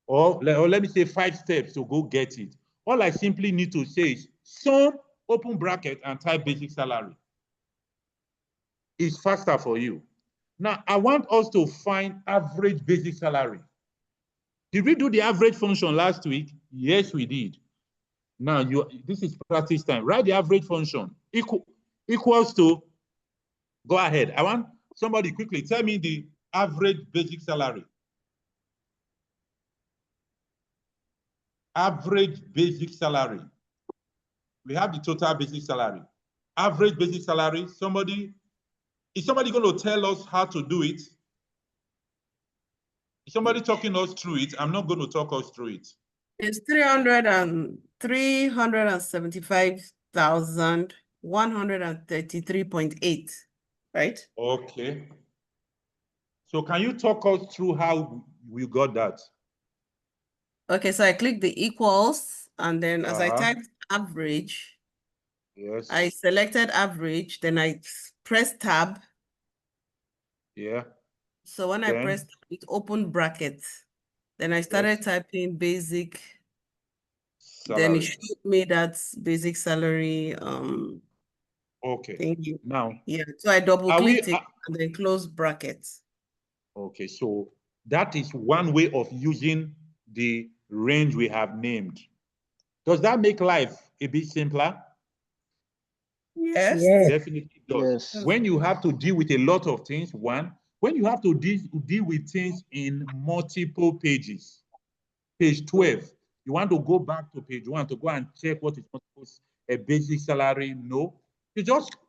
Speaker 1: Or let me say 5 steps to go get it. All I simply need to say is sum, open bracket, and type basic salary. It's faster for you. Now, I want us to find average basic salary. Did we do the average function last week? Yes, we did. Now, this is practice time. Write the average function equals to, go ahead. I want somebody quickly tell me the average basic salary. Average basic salary. We have the total basic salary. Average basic salary, is somebody going to tell us how to do it? Is somebody talking us through it? I'm not going to talk us through it.
Speaker 3: It's 375,133.8, right?
Speaker 1: Okay. So can you talk us through how we got that?
Speaker 3: Okay, so I click the equals, and then as I typed average, I selected average, then I press tab.
Speaker 1: Yeah.
Speaker 3: So when I pressed it, opened brackets. Then I started typing basic. Salary. Then it showed me that basic salary.
Speaker 1: Okay.
Speaker 3: Thank you.
Speaker 1: Now.
Speaker 3: Yeah. So I double clicked it and then close brackets.
Speaker 1: Okay. So that is one way of using the range we have named. Does that make life a bit simpler?
Speaker 3: Yes.
Speaker 1: Definitely does. Yes. When you have to deal with a lot of things, one, when you have to deal with things in multiple pages, page 12, you want to go back to page 1 to go and check what is a basic salary. No,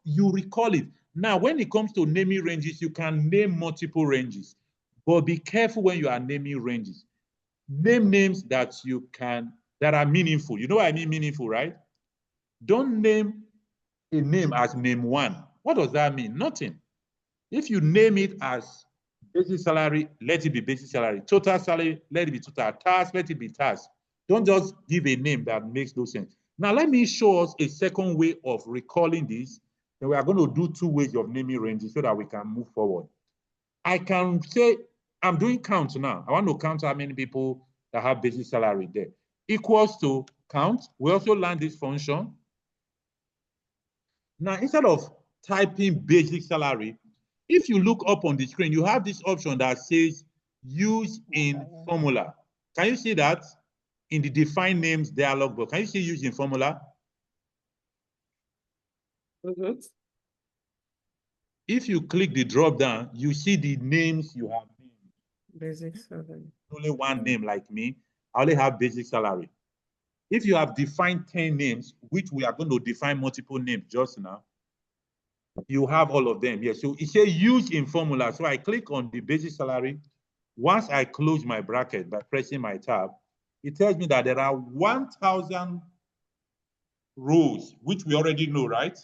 Speaker 1: you recall it. Now, when it comes to naming ranges, you can name multiple ranges, but be careful when you are naming ranges. Name names that are meaningful. You know what I mean meaningful, right? Don't name a name as name 1. What does that mean? Nothing. If you name it as Basic salary, let it be basic salary. Total salary, let it be total. Task, let it be task. Don't just give a name that makes no sense. Now, let me show us a second way of recalling this. And we are going to do 2 ways of naming ranges so that we can move forward. I can say, I'm doing count now. I want to count how many people that have basic salary there. Equals to count. We also learn this function. Now, instead of typing basic salary, if you look up on the screen, you have this option that says use in formula. Can you see that in the define names dialog box? Can you see use in formula?
Speaker 3: Mm-hmm.
Speaker 1: If you click the drop down, you see the names you have.
Speaker 3: Basic salary.
Speaker 1: Only one name like me, I only have basic salary. If you have defined 10 names, which we are going to define multiple names just now, you have all of them. Yes, so it says use in formula. So I click on the basic salary. Once I close my bracket by pressing my tab, it tells me that there are 1,000 rows, which we already know, right?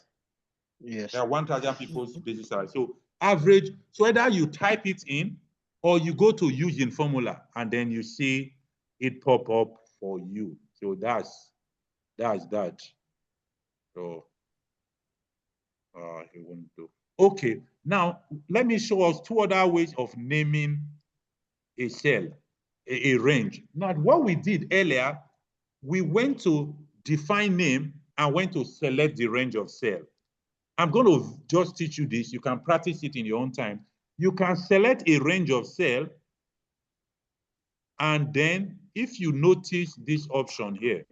Speaker 2: Yes.
Speaker 1: There are 1,000 people's basic salary. So average, so either you type it in or you go to use in formula and then you see it pop up for you. So that's that. So it won't do. Okay, now let me show us 2 other ways of naming a cell, a range. Now, what we did earlier, we went to define name and went to select the range of cell. I'm going to just teach you this. You can practice it in your own time. You can select a range of cell, and then if you notice this option here,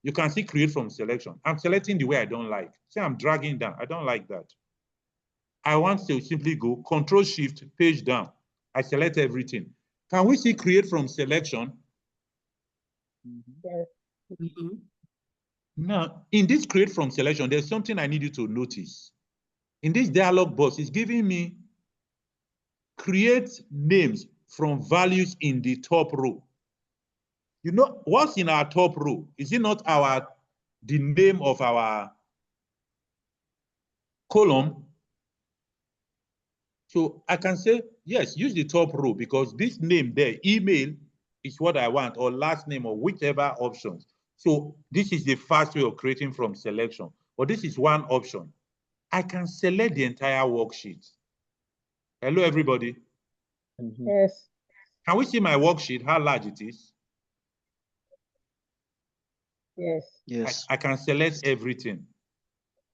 Speaker 1: you can see create from selection. I'm selecting the way I don't like. See, I'm dragging down. I don't like that. I want to simply go Control Shift, page down. I select everything. Can we see create from selection?
Speaker 5: Yes.
Speaker 3: Mm-hmm.
Speaker 1: Now, in this create from selection, there's something I need you to notice. In this dialog box, it's giving me create names from values in the top row. You know, what's in our top row? Is it not the name of our column? So I can say, yes, use the top row because this name there, email, is what I want, or last name, or whichever options. So this is the fast way of creating from selection. But this is one option. I can select the entire worksheet. Hello, everybody.
Speaker 5: Yes.
Speaker 1: Can we see my worksheet, how large it is?
Speaker 5: Yes.
Speaker 2: Yes.
Speaker 1: I can select everything.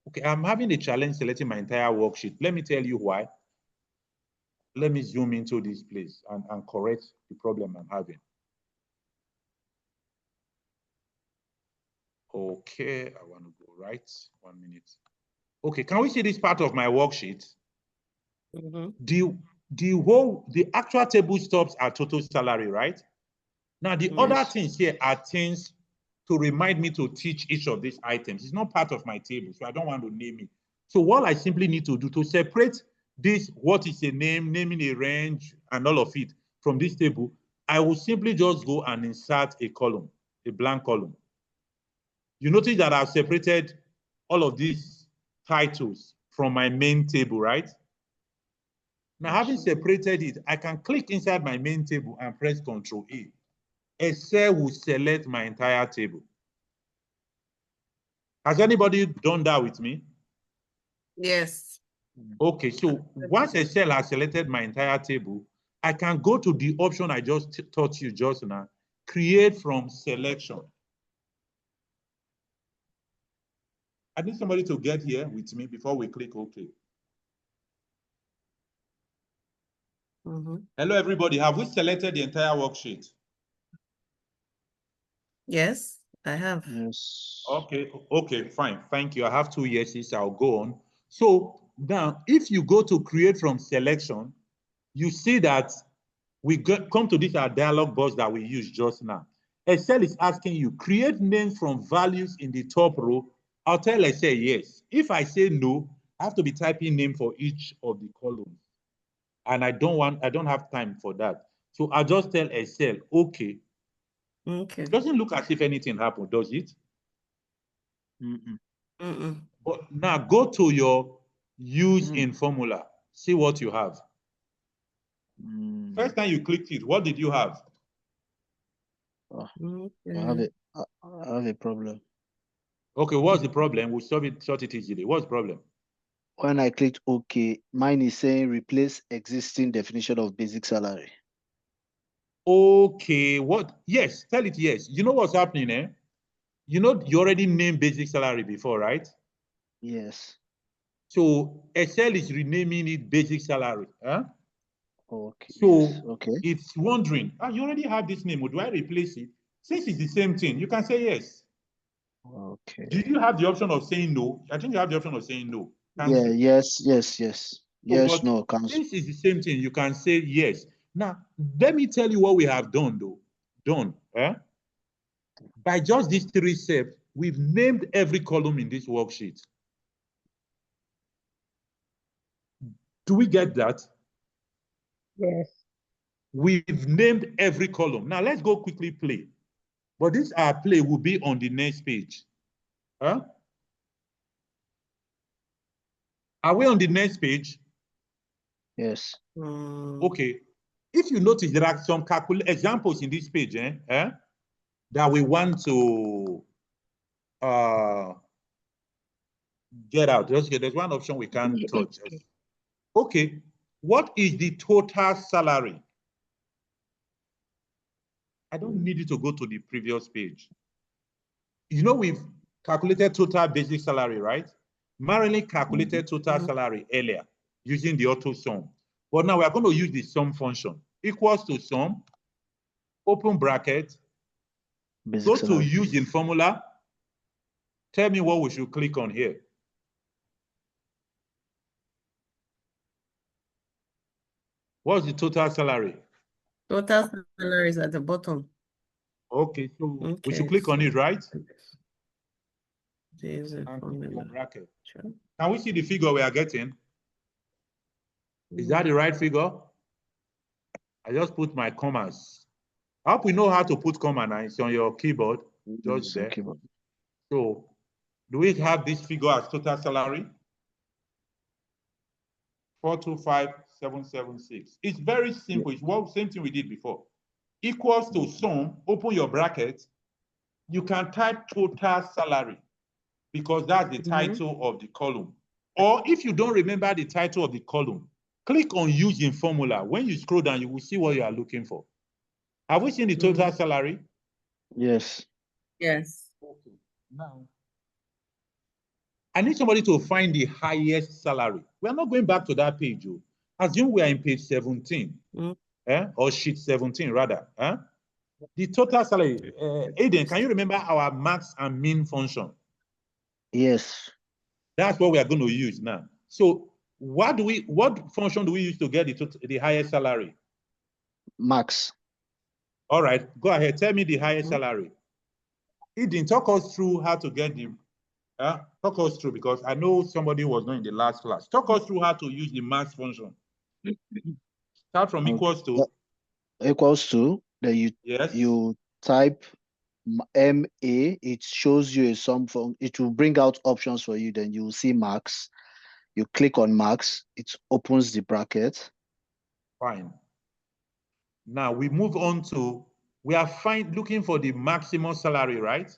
Speaker 1: Okay, I'm having a challenge selecting my entire worksheet. Let me tell you why. Let me zoom into this place and correct the problem I'm having. Okay, I want to go right. 1 minute. Okay, can we see this part of my worksheet?
Speaker 3: Mm-hmm.
Speaker 1: The actual table stops at total salary, right? Now, the other things here are things to remind me to teach each of these items. It's not part of my table, so I don't want to name it. So what I simply need to do to separate this, what is a name, naming a range, and all of it from this table, I will simply just go and insert a column, a blank column. You notice that I've separated all of these titles from my main table, right? Now, having separated it, I can click inside my main table and press Ctrl A. Excel will select my entire table. Has anybody done that with me?
Speaker 3: Yes.
Speaker 1: Okay, so once Excel has selected my entire table, I can go to the option I just taught you just now, create from selection. I need somebody to get here with me before we click OK.
Speaker 3: Mm-hmm.
Speaker 1: Hello, everybody. Have we selected the entire worksheet?
Speaker 3: Yes, I have.
Speaker 2: Yes.
Speaker 1: Okay, fine. Thank you. I have 2 yeses. I'll go on. So now, if you go to create from selection, you see that we come to this dialog box that we used just now. Excel is asking you, create names from values in the top row. I'll tell Excel yes. If I say no, I have to be typing name for each of the columns. And I don't have time for that. So I'll just tell Excel, okay.
Speaker 3: Okay.
Speaker 1: It doesn't look as if anything happened, does it? But now go to your use in formula. See what you have. First time you clicked it, what did you have?
Speaker 2: I have a problem.
Speaker 1: Okay, what's the problem? We'll sort it easily. What's the problem?
Speaker 2: When I clicked OK, mine is saying replace existing definition of basic salary.
Speaker 1: Okay, what? Yes, tell it yes. You know what's happening, eh? You know, you already named basic salary before, right?
Speaker 2: Yes.
Speaker 1: So Excel is renaming it basic salary. Huh?
Speaker 2: Okay.
Speaker 1: So
Speaker 2: yes. Okay.
Speaker 1: it's wondering, you already have this name, or do I replace it? Since it's the same thing, you can say yes.
Speaker 2: Okay.
Speaker 1: Do you have the option of saying no? I think you have the option of saying no.
Speaker 2: Cancel. Yeah, yes. Yes, no, cancel.
Speaker 1: Since it's the same thing, you can say yes. Now, let me tell you what we have done, though. By just these 3 steps, we've named every column in this worksheet. Do we get that?
Speaker 5: Yes.
Speaker 1: We've named every column. Now, let's go quickly play. But this our play will be on the next page. Huh? Are we on the next page?
Speaker 2: Yes.
Speaker 1: Okay. If you notice, there are some examples in this page that we want to get out. There's one option we can't touch. Okay. What is the total salary? I don't need you to go to the previous page. You know, we've calculated total basic salary, right? Marilyn calculated total salary earlier using the auto sum. But now we're going to use the sum function. Equals to sum, open bracket, go to using formula. Tell me what we should click on here. What's the total salary?
Speaker 3: Total salary is at the bottom.
Speaker 1: Okay, so we should click on it, right?
Speaker 3: There's a formula.
Speaker 1: Bracket.
Speaker 3: Sure.
Speaker 1: Can we see the figure we are getting? Is that the right figure? I just put my commas. I hope we know how to put comma now. It's on your keyboard, just there. So, do we have this figure as total salary? 425,776. It's very simple. It's the same thing we did before. Equals to sum, open your bracket. You can type total salary because that's the title of the column. Or if you don't remember the title of the column, click on using formula. When you scroll down, you will see what you are looking for. Have we seen the total salary?
Speaker 2: Yes.
Speaker 3: Yes.
Speaker 1: Okay. Now, I need somebody to find the highest salary. We are not going back to that page. Assume we are in page 17, or sheet 17 rather. The total salary. Aiden, can you remember our max and min function?
Speaker 2: Yes.
Speaker 1: That's what we are going to use now. So what function do we use to get the highest salary?
Speaker 2: Max.
Speaker 1: All right, go ahead. Tell me the highest salary. Eden, talk us through how to get the talk us through, because I know somebody was not in the last class. Talk us through how to use the max function. Start from equals to.
Speaker 2: Equals to, then you type MA, it shows you a sum function. It will bring out options for you. Then you will see max. You click on max, it opens the bracket.
Speaker 1: Fine. Now we move on to, we are looking for the maximum salary, right?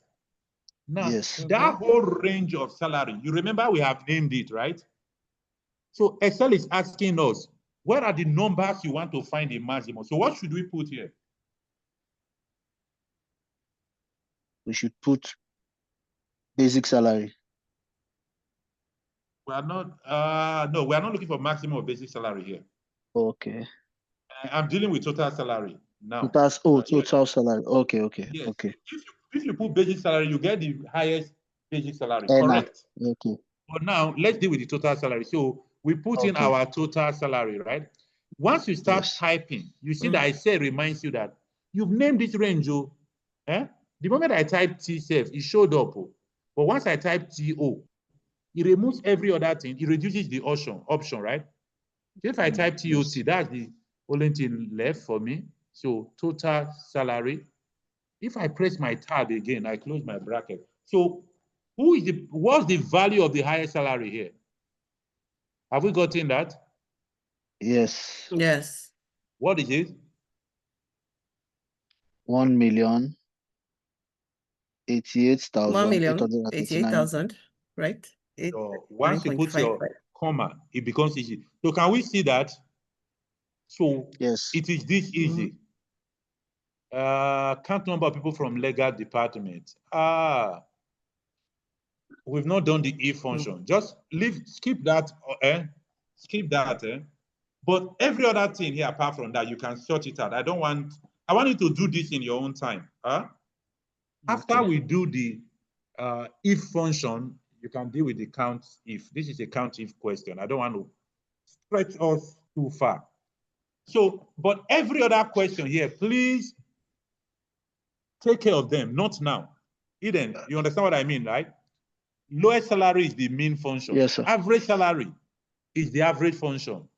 Speaker 1: Now,
Speaker 2: yes.
Speaker 1: That whole range of salary, you remember we have named it, right? So Excel is asking us, what are the numbers you want to find the maximum? So what should we put here?
Speaker 2: We should put basic salary.
Speaker 1: We are not, no, we are not looking for maximum or basic salary here.
Speaker 2: Okay.
Speaker 1: I'm dealing with total salary now.
Speaker 2: Total salary. Okay.
Speaker 1: Yes.
Speaker 2: Okay.
Speaker 1: If you put basic salary, you get the highest basic salary, correct?
Speaker 2: Okay.
Speaker 1: But now let's deal with the total salary. So we put in our total salary, right? Once you start typing, you see that Excel reminds you that you've named this range. The moment I type T-self, it showed up. But once I type TO, it removes every other thing. It reduces the option, right? If I type TOT, that's the only thing left for me. So total salary. If I press my tab again, I close my bracket. So what's the value of the highest salary here? Have we gotten that?
Speaker 2: Yes.
Speaker 3: Yes.
Speaker 1: What is it?
Speaker 2: 1,088,889.
Speaker 3: right?
Speaker 1: So once you put your
Speaker 3: 9.55.
Speaker 1: comma, it becomes easy. So can we see that? So
Speaker 2: yes,
Speaker 1: it is this easy. Count number of people from legal department. We've not done the if function. Just skip that. Skip that. But every other thing here apart from that, you can sort it out. I want you to do this in your own time. After we do the if function, you can deal with the count if. This is a count if question. I don't want to stretch us too far. So, but every other question here, please take care of them, not now. Eden, you understand what I mean, right? Lowest salary is the mean function.
Speaker 2: Yes, sir.
Speaker 1: Average salary is the average function.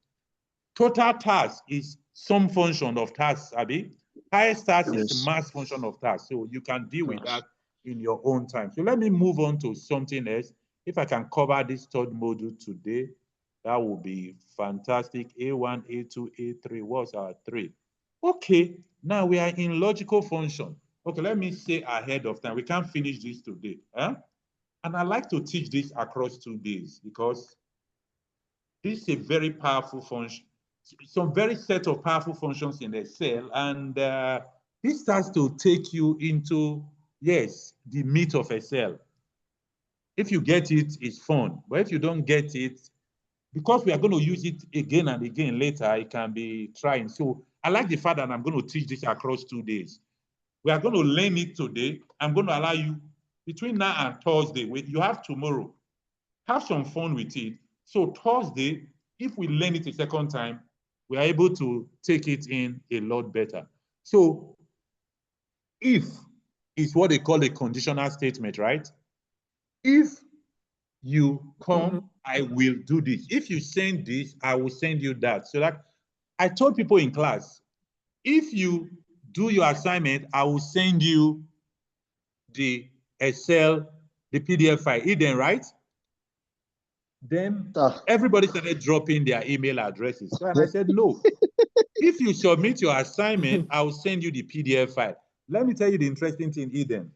Speaker 1: Total task is some function of task, Abi. Highest task is mass function of task. So you can deal with that in your own time. So let me move on to something else. If I can cover this third module today, that would be fantastic. A1, A2, A3, what's our 3? Okay, now we are in logical function. Okay, let me say ahead of time. We can't finish this today. And I like to teach this across 2 days because this is a very powerful function. Some very set of powerful functions in Excel, and this starts to take you into, yes, the meat of Excel. If you get it, it's fun. But if you don't get it, because we are going to use it again and again later, it can be trying. So I like the fact that I'm going to teach this across 2 days. We are going to learn it today. I'm going to allow you, between now and Thursday, you have tomorrow, have some fun with it. So Thursday, if we learn it a second time, we are able to take it in a lot better. So if is what they call a conditional statement, right? If you come, I will do this. If you send this, I will send you that. So that I told people in class, if you do your assignment, I will send you the Excel, the PDF file, Eden, right? Then everybody started dropping their email addresses. So, and I said, no, if you submit your assignment, I'll send you the PDF file. Let me tell you the interesting thing, Eden.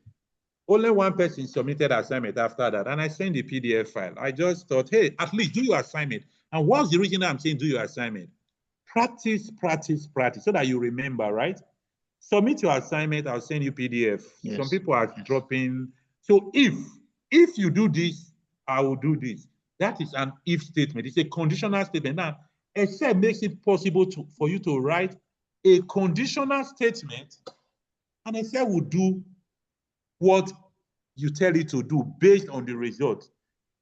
Speaker 1: Only one person submitted assignment after that, and I sent the PDF file. I just thought, hey, at least do your assignment. And what's the reason I'm saying do your assignment? Practice, practice, practice, so that you remember, right? Submit your assignment, I'll send you PDF. Yes. Some people are dropping. So if you do this, I will do this. That is an if statement. It's a conditional statement. Now, Excel makes it possible for you to write a conditional statement, and Excel will do what you tell it to do based on the result.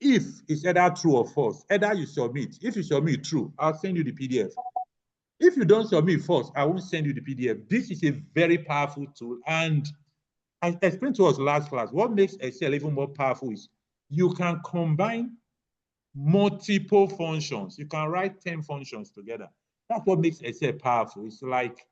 Speaker 1: If it's either true or false, either you submit. If you submit true, I'll send you the PDF. If you don't submit false, I won't send you the PDF. This is a very powerful tool. And I explained to us last class, what makes Excel even more powerful is you can combine multiple functions. You can write 10 functions together. That's what makes Excel powerful. It's like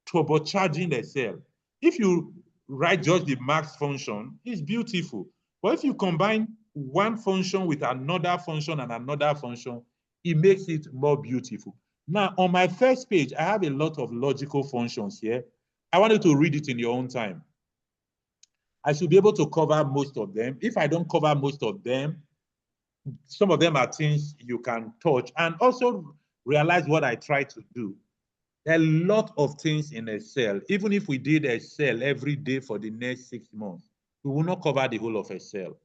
Speaker 1: turbocharging Excel. If you write just the max function, it's beautiful. But if you combine one function with another function and another function, it makes it more beautiful. Now, on my first page, I have a lot of logical functions here. I want you to read it in your own time. I should be able to cover most of them. If I don't cover most of them, some of them are things you can touch. And also realize what I try to do. There are a lot of things in Excel. Even if we did Excel every day for the next 6 months, we will not cover the whole of Excel.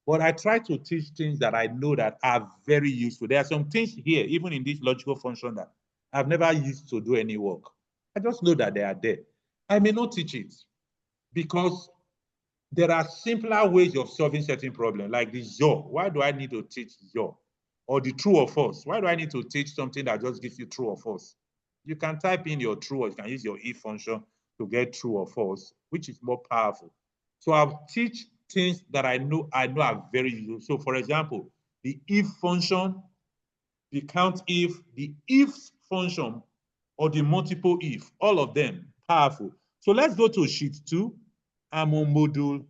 Speaker 1: But I try to teach things that I know that are very useful. There are some things here, even in this logical function, that I've never used to do any work. I just know that they are there. I may not teach it because there are simpler ways of solving certain problems, like the XOR. Why do I need to teach XOR? Or the true or false. Why do I need to teach something that just gives you true or false? You can type in your true, or you can use your if function to get true or false, which is more powerful. So I'll teach things that I know are very useful. So for example, the if function, the count if, the if function, or the multiple if, all of them powerful. So let's go to sheet 2. I'm on module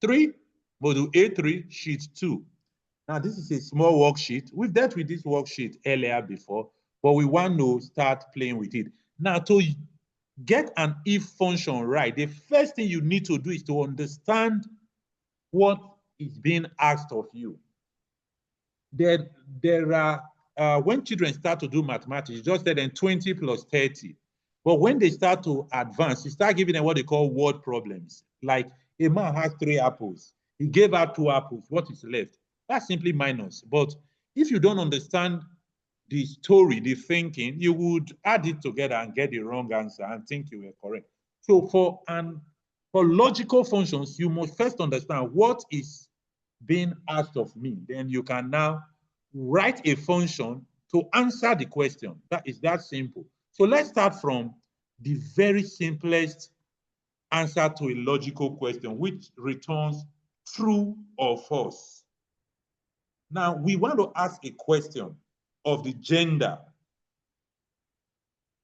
Speaker 1: 3, module A3, sheet 2. Now this is a small worksheet. We've dealt with this worksheet earlier before, but we want to start playing with it. Now, to get an if function right, the first thing you need to do is to understand what is being asked of you. There are, when children start to do mathematics, you just tell them 20 plus 30. But when they start to advance, you start giving them what they call word problems. Like a man has 3 apples. He gave out 2 apples. What is left? That's simply minus. But if you don't understand the story, the thinking, you would add it together and get the wrong answer and think you were correct. So for logical functions, you must first understand what is being asked of me. Then you can now write a function to answer the question. That is that simple. So let's start from the very simplest answer to a logical question, which returns true or false. Now, we want to ask a question of the gender.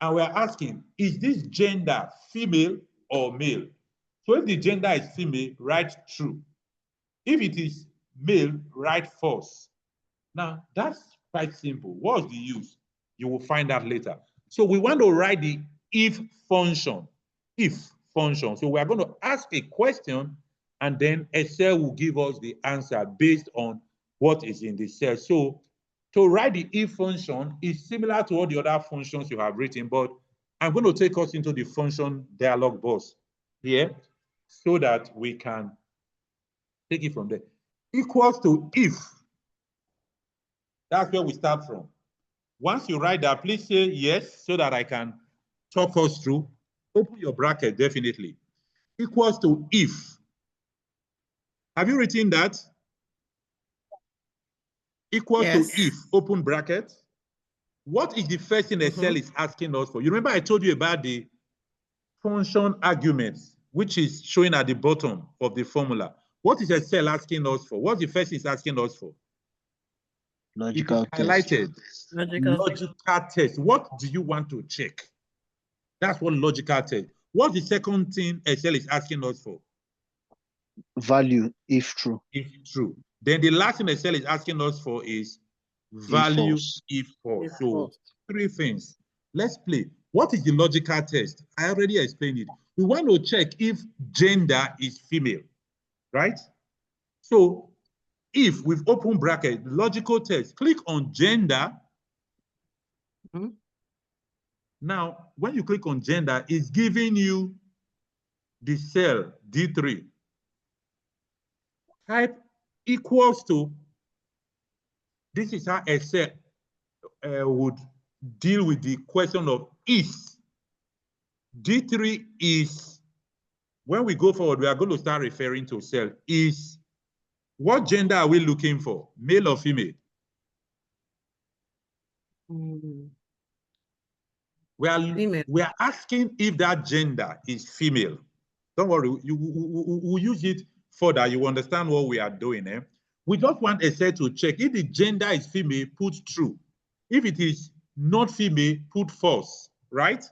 Speaker 1: And we're asking, is this gender female or male? So if the gender is female, write true. If it is male, write false. Now, that's quite simple. What's the use? You will find out later. So we want to write the if function. If function. So we are going to ask a question, and then Excel will give us the answer based on what is in the cell. So to write the if function is similar to all the other functions you have written, but I'm going to take us into the function dialog box here so that we can take it from there. Equals to if. That's where we start from. Once you write that, please say yes so that I can talk us through. Open your bracket, definitely. Equals to if. Have you written that? Equals to if, open bracket. What is the first thing Excel is asking us for? You remember I told you about the function arguments, which is showing at the bottom of the formula. What is Excel asking us for? What's the first thing it's asking us for?
Speaker 2: Logical test.
Speaker 1: Highlighted. Logical test. What do you want to check? That's what logical test. What's the second thing Excel is asking us for?
Speaker 2: Value, if true.
Speaker 1: If true. Then the last thing Excel is asking us for is value if false. So 3 things. Let's play. What is the logical test? I already explained it. We want to check if gender is female, right? So if with open bracket, logical test, click on gender. Now, when you click on gender, it's giving you the cell D3. Type equals to, this is how Excel would deal with the question of is. D3 is, when we go forward, we are going to start referring to cell. Is, what gender are we looking for? Male or female? We are asking if that gender is female. Don't worry, we'll use it further. You understand what we are doing. Eh? We just want Excel to check. If the gender is female, put true. If it is not female, put false, right?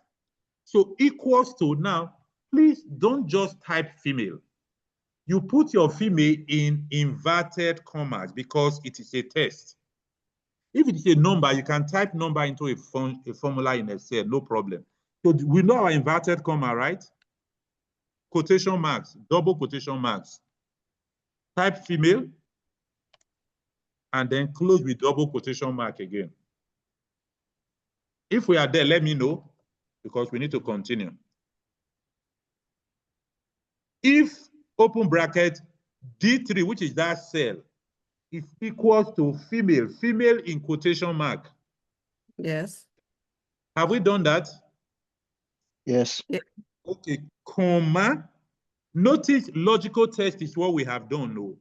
Speaker 1: So equals to, now, please don't just type female. You put your female in inverted commas because it is a test. If it is a number, you can type number into a formula in Excel, no problem. So we know our inverted comma, right? Quotation marks, double quotation marks. Type female, and then close with double quotation mark again. If we are there, let me know, because we need to continue. If, open bracket, D3, which is that cell, is equals to female, female in quotation mark.
Speaker 3: Yes.
Speaker 1: Have we done that?
Speaker 2: Yes.
Speaker 1: Okay, comma. Notice logical test is what we have done. No.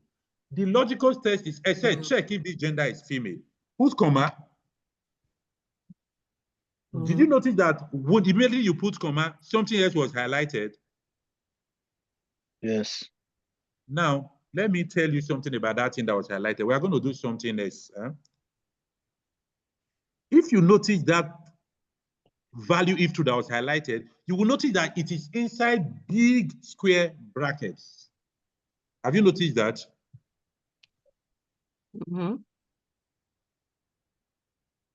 Speaker 1: The logical test is, I said, check if the gender is female. Put comma. Did you notice that when immediately you put comma, something else was highlighted?
Speaker 2: Yes.
Speaker 1: Now, let me tell you something about that thing that was highlighted. We are going to do something else. If you notice that value if true that was highlighted, you will notice that it is inside big square brackets. Have you noticed that?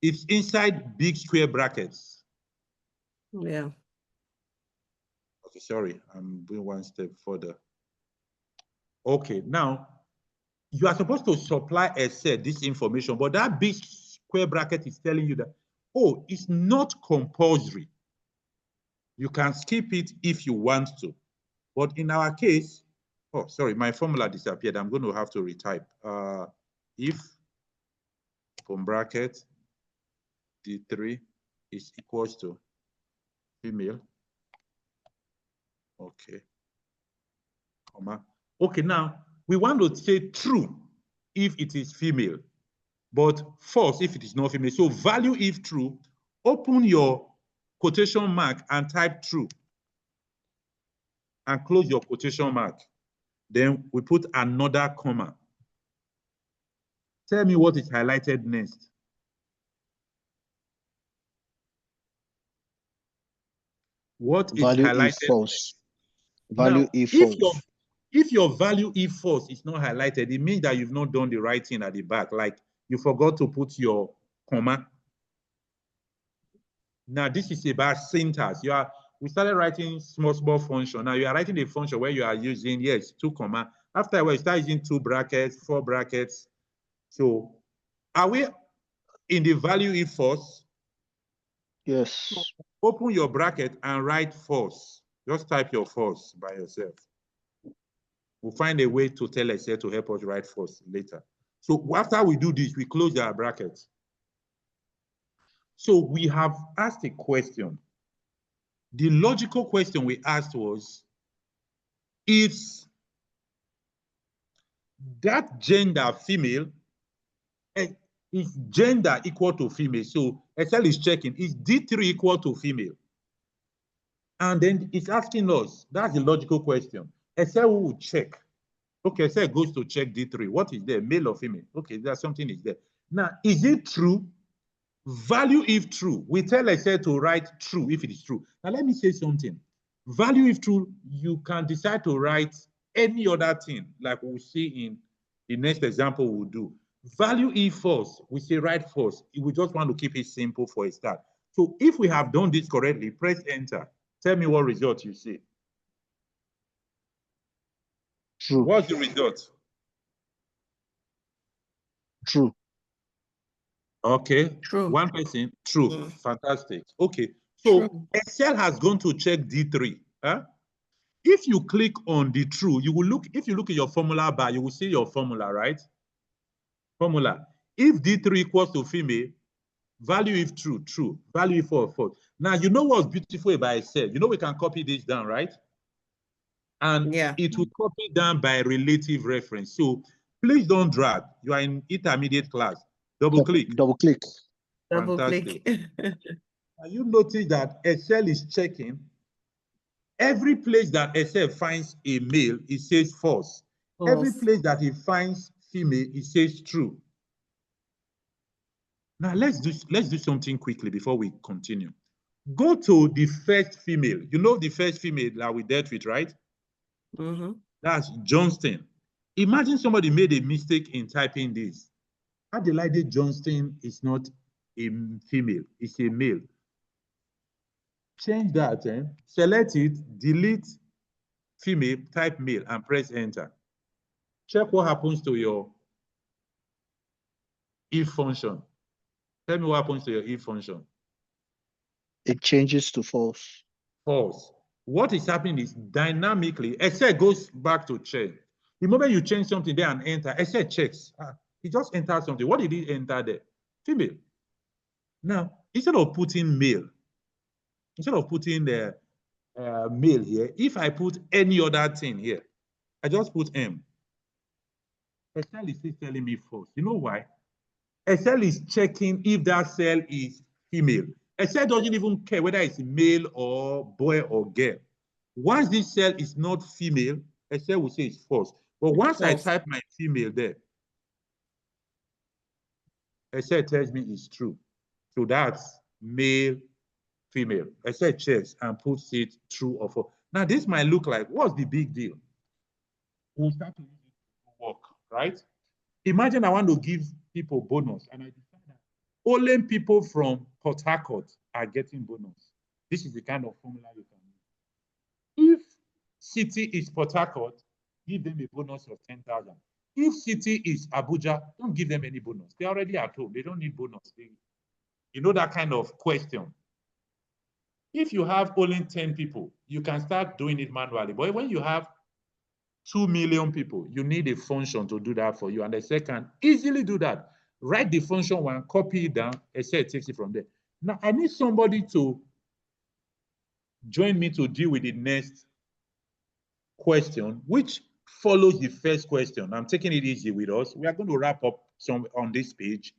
Speaker 1: It's inside big square brackets.
Speaker 3: Yeah.
Speaker 1: Okay, sorry, I'm going one step further. Okay, now you are supposed to supply Excel this information, but that big square bracket is telling you that, oh, it's not compulsory. You can skip it if you want to. But in our case, oh, sorry, my formula disappeared. I'm going to have to retype. If from bracket D3 is equals to female. Okay. Comma. Okay, now we want to say true if it is female, but false if it is not female. So value if true, open your quotation mark and type true. And close your quotation mark. Then we put another comma. Tell me what is highlighted next. What is
Speaker 2: value
Speaker 1: highlighted?
Speaker 2: If false. Value
Speaker 1: now,
Speaker 2: if false.
Speaker 1: If your value if false is not highlighted, it means that you've not done the right thing at the back. Like you forgot to put your comma. Now, this is about syntax. We started writing small function. Now you are writing a function where you are using, yes, 2 comma. After we start using 2 brackets, 4 brackets. So are we in the value if false?
Speaker 2: Yes.
Speaker 1: Open your bracket and write false. Just type your false by yourself. We'll find a way to tell Excel to help us write false later. So after we do this, we close our brackets. So we have asked a question. The logical question we asked was, if that gender female, is gender equal to female? So Excel is checking, is D3 equal to female? And then it's asking us, that's the logical question. Excel will check. Okay, Excel goes to check D3. What is there, male or female? Okay, there's something is there. Now, is it true? Value if true. We tell Excel to write true if it is true. Now, let me say something. Value if true, you can decide to write any other thing, like we'll see in the next example we'll do. Value if false, we say write false. We just want to keep it simple for a start. So if we have done this correctly, press enter. Tell me what result you see.
Speaker 2: True.
Speaker 1: What's the result?
Speaker 2: True.
Speaker 1: Okay.
Speaker 3: True.
Speaker 1: One person. True. Fantastic. Okay. So
Speaker 3: True.
Speaker 1: Excel has gone to check D3. Huh? If you click on the true, you will look, if you look at your formula bar, you will see your formula, right? Formula. If D3 equals to female, value if true, true. Value if false, false. Now, you know what's beautiful about Excel? You know we can copy this down, right? And
Speaker 3: yeah,
Speaker 1: it will copy down by relative reference. So please don't drag. You are in intermediate class. Double click.
Speaker 2: Double click.
Speaker 3: double click.
Speaker 1: And you notice that Excel is checking every place that Excel finds a male, it says false. Every place that it finds female, it says true. Now let's do something quickly before we continue. Go to the first female. You know the first female that we dealt with, right?
Speaker 3: Mm-hmm.
Speaker 1: That's Johnston. Imagine somebody made a mistake in typing this. Adelaide Johnston is not a female, it's a male. Change that, select it, delete female, type male, and press enter. Check what happens to your if function. Tell me what happens to your if function.
Speaker 2: It changes to false.
Speaker 1: False. What is happening is dynamically, Excel goes back to check. The moment you change something there and enter, Excel checks. He just entered something. What did he enter there? Female. Now, instead of putting male, instead of putting the male here, if I put any other thing here, I just put M. Excel is still telling me false. You know why? Excel is checking if that cell is female. Excel doesn't even care whether it's male or boy or girl. Once this cell is not female, Excel will say it's false. But once I type my female there, Excel tells me it's true. So that's male, female. Excel checks and puts it true or false. Now this might look like, what's the big deal? We'll start to use it to work, right? Imagine I want to give people bonus and I decide that, only people from Port Harcourt are getting bonus. This is the kind of formula you can use. If city is Port Harcourt, give them a bonus of 10,000. If city is Abuja, don't give them any bonus. They're already at home. They don't need bonus. You know that kind of question. If you have only 10 people, you can start doing it manually. But when you have 2 million people, you need a function to do that for you. And the second, easily do that. Write the function one, copy it down, Excel takes it from there. Now, I need somebody to join me to deal with the next question, which follows the first question. I'm taking it easy with us. We are going to wrap up some on this page.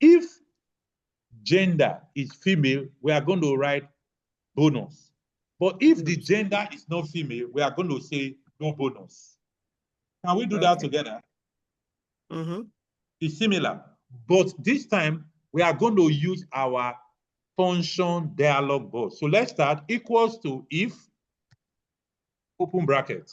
Speaker 1: If gender is female, we are going to write bonus. But if the gender is not female, we are going to say no bonus. Can we do that together? It's similar, but this time we are going to use our function dialog box. So let's start equals to if, open bracket.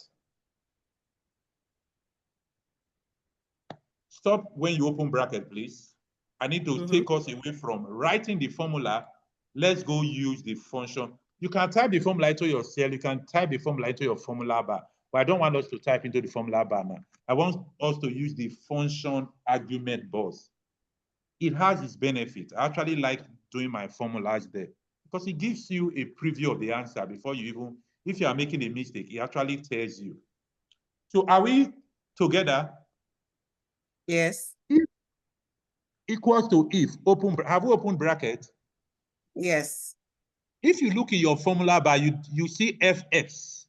Speaker 1: Stop when you open bracket, please. I need to take us away from writing the formula. Let's go use the function. You can type the formula into your cell. You can type the formula into your formula bar. But I don't want us to type into the formula bar now. I want us to use the function argument box. It has its benefit. I actually like doing my formulas there because it gives you a preview of the answer before you even, if you are making a mistake, it actually tells you. So are we together?
Speaker 3: Yes.
Speaker 1: If equals to if, open, have we opened bracket?
Speaker 3: Yes.
Speaker 1: If you look in your formula bar, you see fx.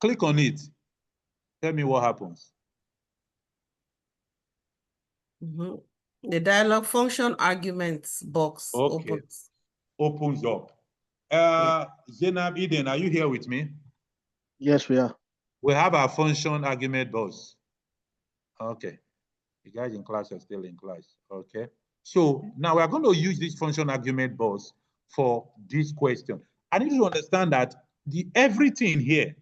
Speaker 1: Click on it. Tell me what happens.
Speaker 3: The dialog function arguments box
Speaker 1: opens up. Zainab, Eden, are you here with me?
Speaker 2: Yes, we are.
Speaker 1: We have our function argument box. Okay. You guys in class are still in class. Okay. So now we're going to use this function argument box for this question. I need you to understand that everything here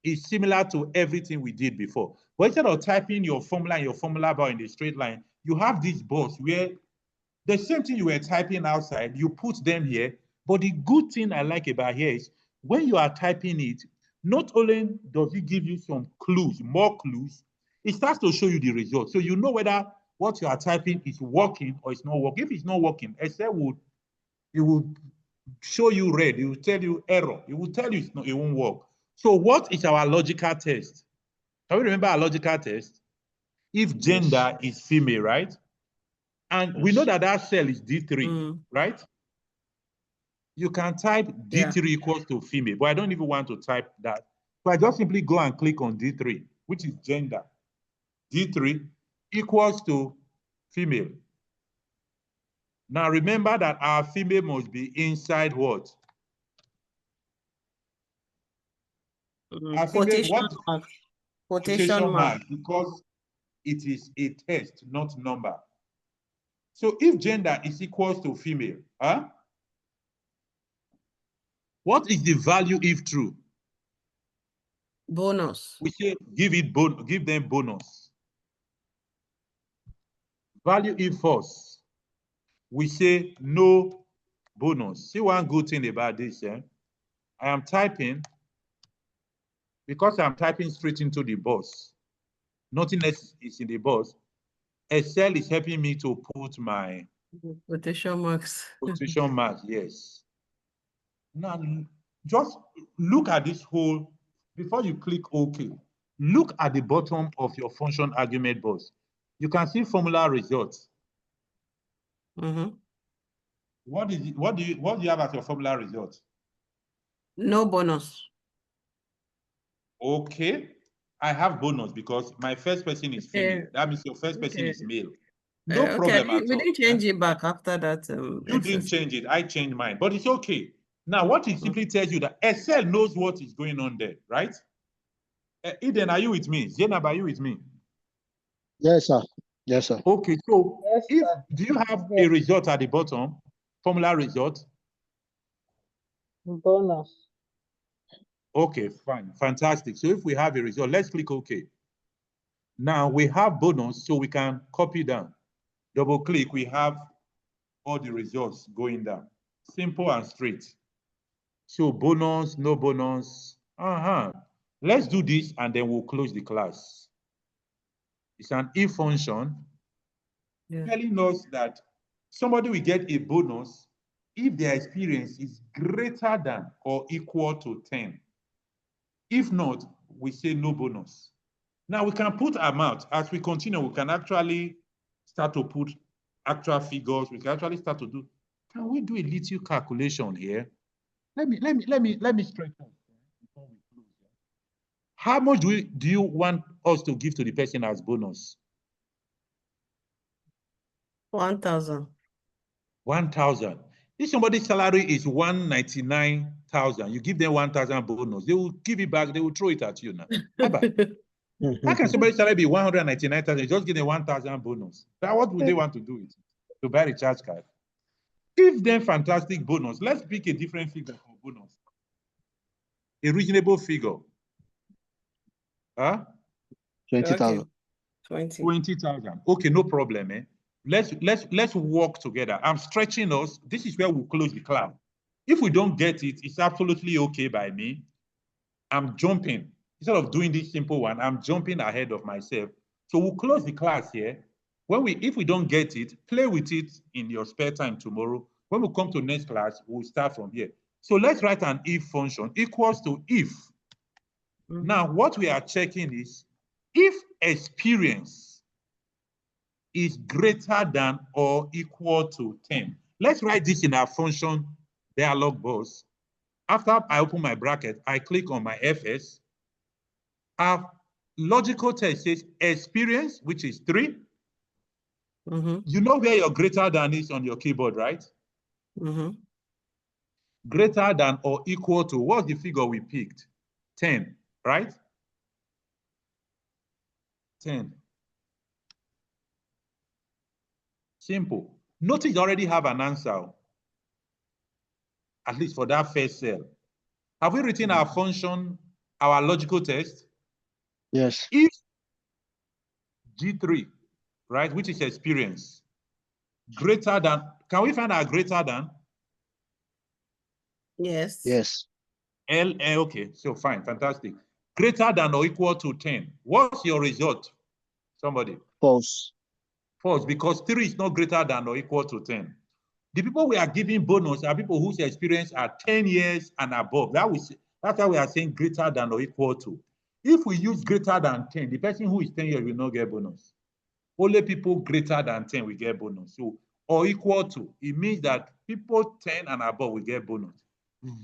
Speaker 1: is similar to everything we did before. But instead of typing your formula in your formula bar in the straight line, you have this box where the same thing you were typing outside, you put them here. But the good thing I like about here is when you are typing it, not only does it give you some clues, more clues, it starts to show you the result. So you know whether what you are typing is working or it's not working. If it's not working, Excel will show you red. It will tell you error. It will tell you it won't work. So what is our logical test? Can we remember our logical test? If gender is female, right? And we know that that cell is D3, right? You can type D3 equals to female, but I don't even want to type that. So I just simply go and click on D3, which is gender. D3 equals to female. Now remember that our female must be inside what?
Speaker 3: Quotation mark.
Speaker 1: Quotation mark, because it is a test, not number. So if gender is equals to female, what is the value if true?
Speaker 3: Bonus.
Speaker 1: We say give them bonus. Value if false, we say no bonus. See one good thing about this, I am typing, because I'm typing straight into the box, nothing else is in the box. Excel is helping me to put my
Speaker 3: quotation marks.
Speaker 1: Quotation marks, yes. Now, just look at this whole, before you click OK, look at the bottom of your function argument box. You can see formula results. What do you have as your formula result?
Speaker 3: No bonus.
Speaker 1: Okay. I have bonus because my first person is female. That means your first person is male. No problem at all.
Speaker 3: We didn't change it back after that.
Speaker 1: You didn't change it. I changed mine, but it's okay. Now, what it simply tells you that Excel knows what is going on there, right? Eden, are you with me? Zainab, are you with me?
Speaker 2: Yes, sir. Yes, sir.
Speaker 1: Okay, so do you have a result at the bottom? Formula result?
Speaker 5: Bonus.
Speaker 1: Okay, fine. Fantastic. So if we have a result, let's click OK. Now we have bonus, so we can copy down. Double click, we have all the results going down. Simple and straight. So bonus, no bonus. Let's do this and then we'll close the class. It's an if function telling us that somebody will get a bonus if their experience is greater than or equal to 10. If not, we say no bonus. Now we can put amount. As we continue, we can actually start to put actual figures. We can actually start to do. Can we do a little calculation here? Let me stretch out before we close. How much do you want us to give to the person as bonus?
Speaker 3: 1,000.
Speaker 1: 1,000. If somebody's salary is 199,000, you give them 1,000 bonus. They will give it back. They will throw it at you now. How can somebody's salary be 199,000? Just give them 1,000 bonus. Now, what would they want to do with it? To buy a recharge card? Give them fantastic bonus. Let's pick a different figure for bonus. A reasonable figure. Huh?
Speaker 2: 20,000.
Speaker 3: Okay.
Speaker 1: 20,000. Okay, no problem, eh? Let's work together. I'm stretching us. This is where we'll close the class. If we don't get it, it's absolutely okay by me. I'm jumping. Instead of doing this simple one, I'm jumping ahead of myself. So we'll close the class here. If we don't get it, play with it in your spare time tomorrow. When we come to next class, we'll start from here. So let's write an if function equals to if. Now, what we are checking is if experience is greater than or equal to 10. Let's write this in our function dialog box. After I open my bracket, I click on my FS. Our logical test says experience, which is 3. You know where your greater than is on your keyboard, right? Greater than or equal to, what's the figure we picked? 10, right? 10. Simple. Notice you already have an answer, at least for that first cell. Have we written our function, our logical test?
Speaker 2: Yes.
Speaker 1: If G3, right, which is experience, greater than, can we find our greater than?
Speaker 3: Yes.
Speaker 2: Yes.
Speaker 1: Okay, so fine, fantastic. Greater than or equal to 10. What's your result? Somebody.
Speaker 2: False.
Speaker 1: False, because 3 is not greater than or equal to 10. The people we are giving bonus are people whose experience are 10 years and above. That's why we are saying greater than or equal to. If we use greater than 10, the person who is 10 years will not get bonus. Only people greater than 10 will get bonus. So, or equal to, it means that people 10 and above will get bonus.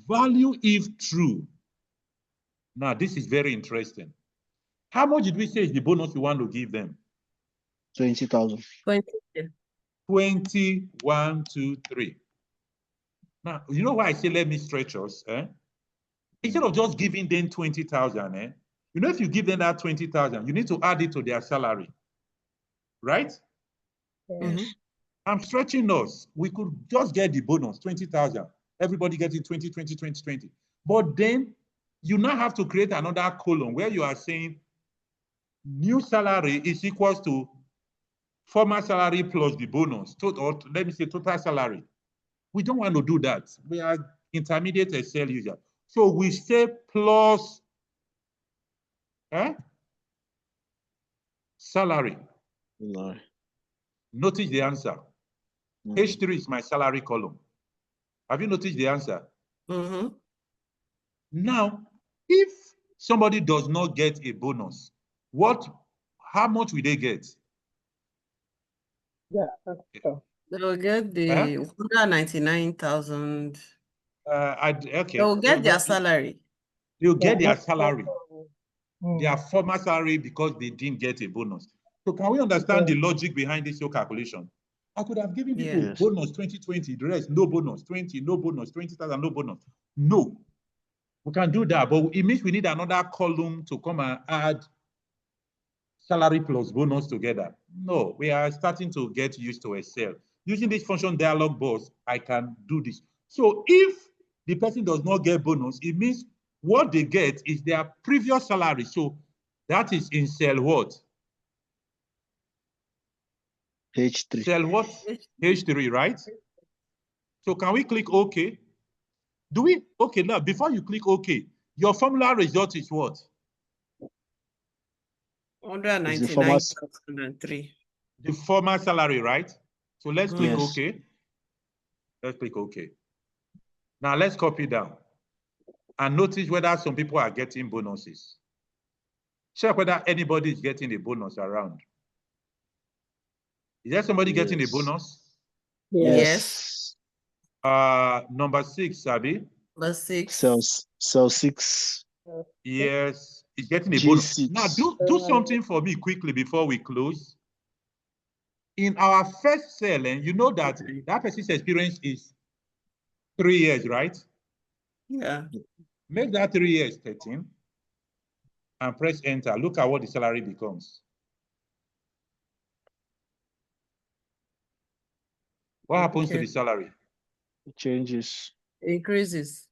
Speaker 1: Value if true. Now, this is very interesting. How much did we say is the bonus we want to give them?
Speaker 2: 20,000.
Speaker 1: 20, 1, 2, 3. Now, you know why I say let me stretch us? Instead of just giving them 20,000, you know, if you give them that 20,000, you need to add it to their salary, right?
Speaker 2: Yes.
Speaker 1: I'm stretching us. We could just get the bonus, 20,000. Everybody getting 20, 20, 20, 20. But then you now have to create another column where you are saying new salary is equals to former salary plus the bonus, or let me say total salary. We don't want to do that. We are intermediate Excel users. So we say plus salary.
Speaker 2: No.
Speaker 1: Notice the answer. H3 is my salary column. Have you noticed the answer? Now, if somebody does not get a bonus, how much will they get?
Speaker 5: Yeah, so.
Speaker 3: They will get the 199,000.
Speaker 1: Okay.
Speaker 3: They will get their salary.
Speaker 1: They'll get their salary. Their former salary because they didn't get a bonus. So can we understand the logic behind this whole calculation? I could have given people bonus 2020, the rest no bonus, 20, no bonus, 20,000, no bonus. No, we can do that, but it means we need another column to come and add salary plus bonus together. No, we are starting to get used to Excel. Using this function dialog box, I can do this. So if the person does not get bonus, it means what they get is their previous salary. So that is in cell what?
Speaker 2: H3.
Speaker 1: Cell what? H3, right? So can we click OK? Do we? Okay, now before you click OK, your formula result is what?
Speaker 3: 199,003.
Speaker 1: The former salary, right? So let's click
Speaker 2: Yes.
Speaker 1: OK. Let's click OK. Now let's copy down and notice whether some people are getting bonuses. Check whether anybody is getting a bonus around. Is there somebody getting a bonus?
Speaker 3: Yes.
Speaker 1: Number 6, Sabi.
Speaker 3: Number 6.
Speaker 2: Cell 6.
Speaker 1: Yes, it's getting a bonus.
Speaker 2: G6.
Speaker 1: Now do something for me quickly before we close. In our first cell, and you know that that person's experience is 3 years, right?
Speaker 3: Yeah.
Speaker 1: Make that 3 years 13 and press enter. Look at what the salary becomes. What happens to the salary?
Speaker 2: It changes.
Speaker 3: Increases.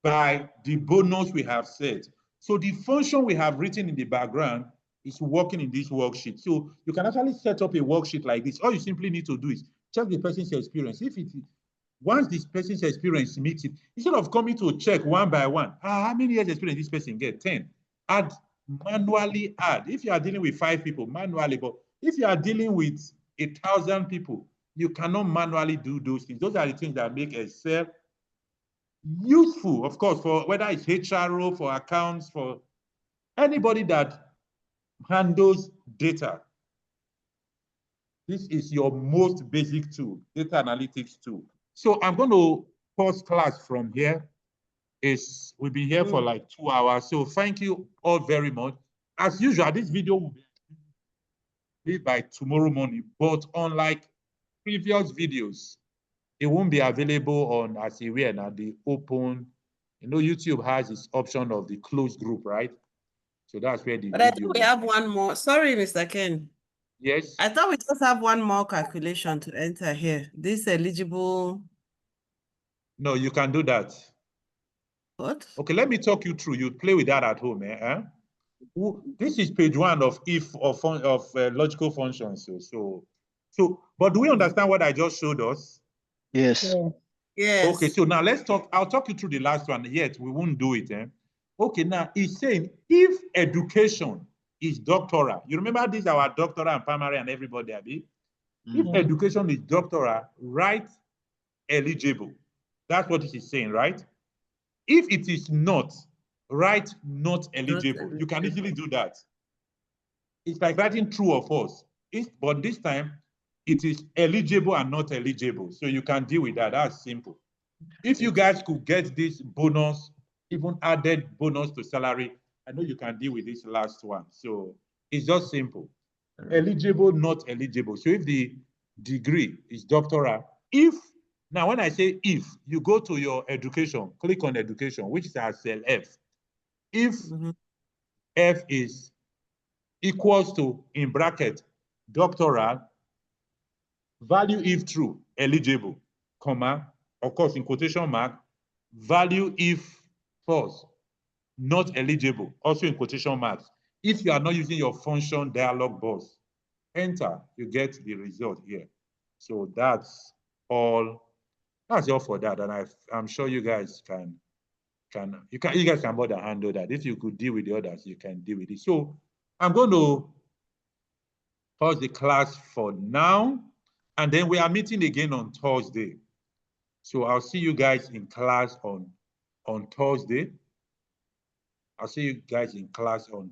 Speaker 1: By the bonus we have set. So the function we have written in the background is working in this worksheet. So you can actually set up a worksheet like this. All you simply need to do is check the person's experience. If it once this person's experience meets it, instead of coming to check one by one, how many years experience this person get? 10. Add, manually add. If you are dealing with 5 people, manually. But if you are dealing with 1,000 people, you cannot manually do those things. Those are the things that make Excel useful, of course, for whether it's HRO, for accounts, for anybody that handles data. This is your most basic tool, data analytics tool. So I'm going to pause class from here. We've been here for like 2 hours. So thank you all very much. As usual, this video will be by tomorrow morning, but unlike previous videos, it won't be available on, as you were now, the open. You know, YouTube has its option of the closed group, right? So that's where the
Speaker 3: But I
Speaker 1: video.
Speaker 3: think we have one more. Sorry, Mr. Ken.
Speaker 1: Yes.
Speaker 3: I thought we just have one more calculation to enter here. This eligible.
Speaker 1: No, you can do that.
Speaker 3: What?
Speaker 1: Okay, let me talk you through. You play with that at home, eh? This is page 1 of logical functions. But do we understand what I just showed us?
Speaker 2: Yes.
Speaker 3: Yes.
Speaker 1: Okay, so now let's talk. I'll talk you through the last one. Yet we won't do it. Okay, now he's saying if education is doctoral, you remember these are our doctoral and primary and everybody, Abi? If education is doctoral, write eligible. That's what it is saying, right? If it is not, write not eligible. You can easily do that. It's like writing true or false. But this time, it is eligible and not eligible. So you can deal with that. That's simple. If you guys could get this bonus, even added bonus to salary, I know you can deal with this last one. So it's just simple. Eligible, not eligible. So if the degree is doctoral, now when I say if, you go to your education, click on education, which is our cell F. If F is equals to, in bracket, doctoral, value if true, eligible, comma, of course, in quotation mark, value if false, not eligible, also in quotation marks. If you are not using your function dialog box, enter, you get the result here. So that's all for that. And I'm sure you guys you guys can more than handle that. If you could deal with the others, you can deal with it. So I'm going to pause the class for now, and then we are meeting again on Thursday. So I'll see you guys in class on Thursday. I'll see you guys in class on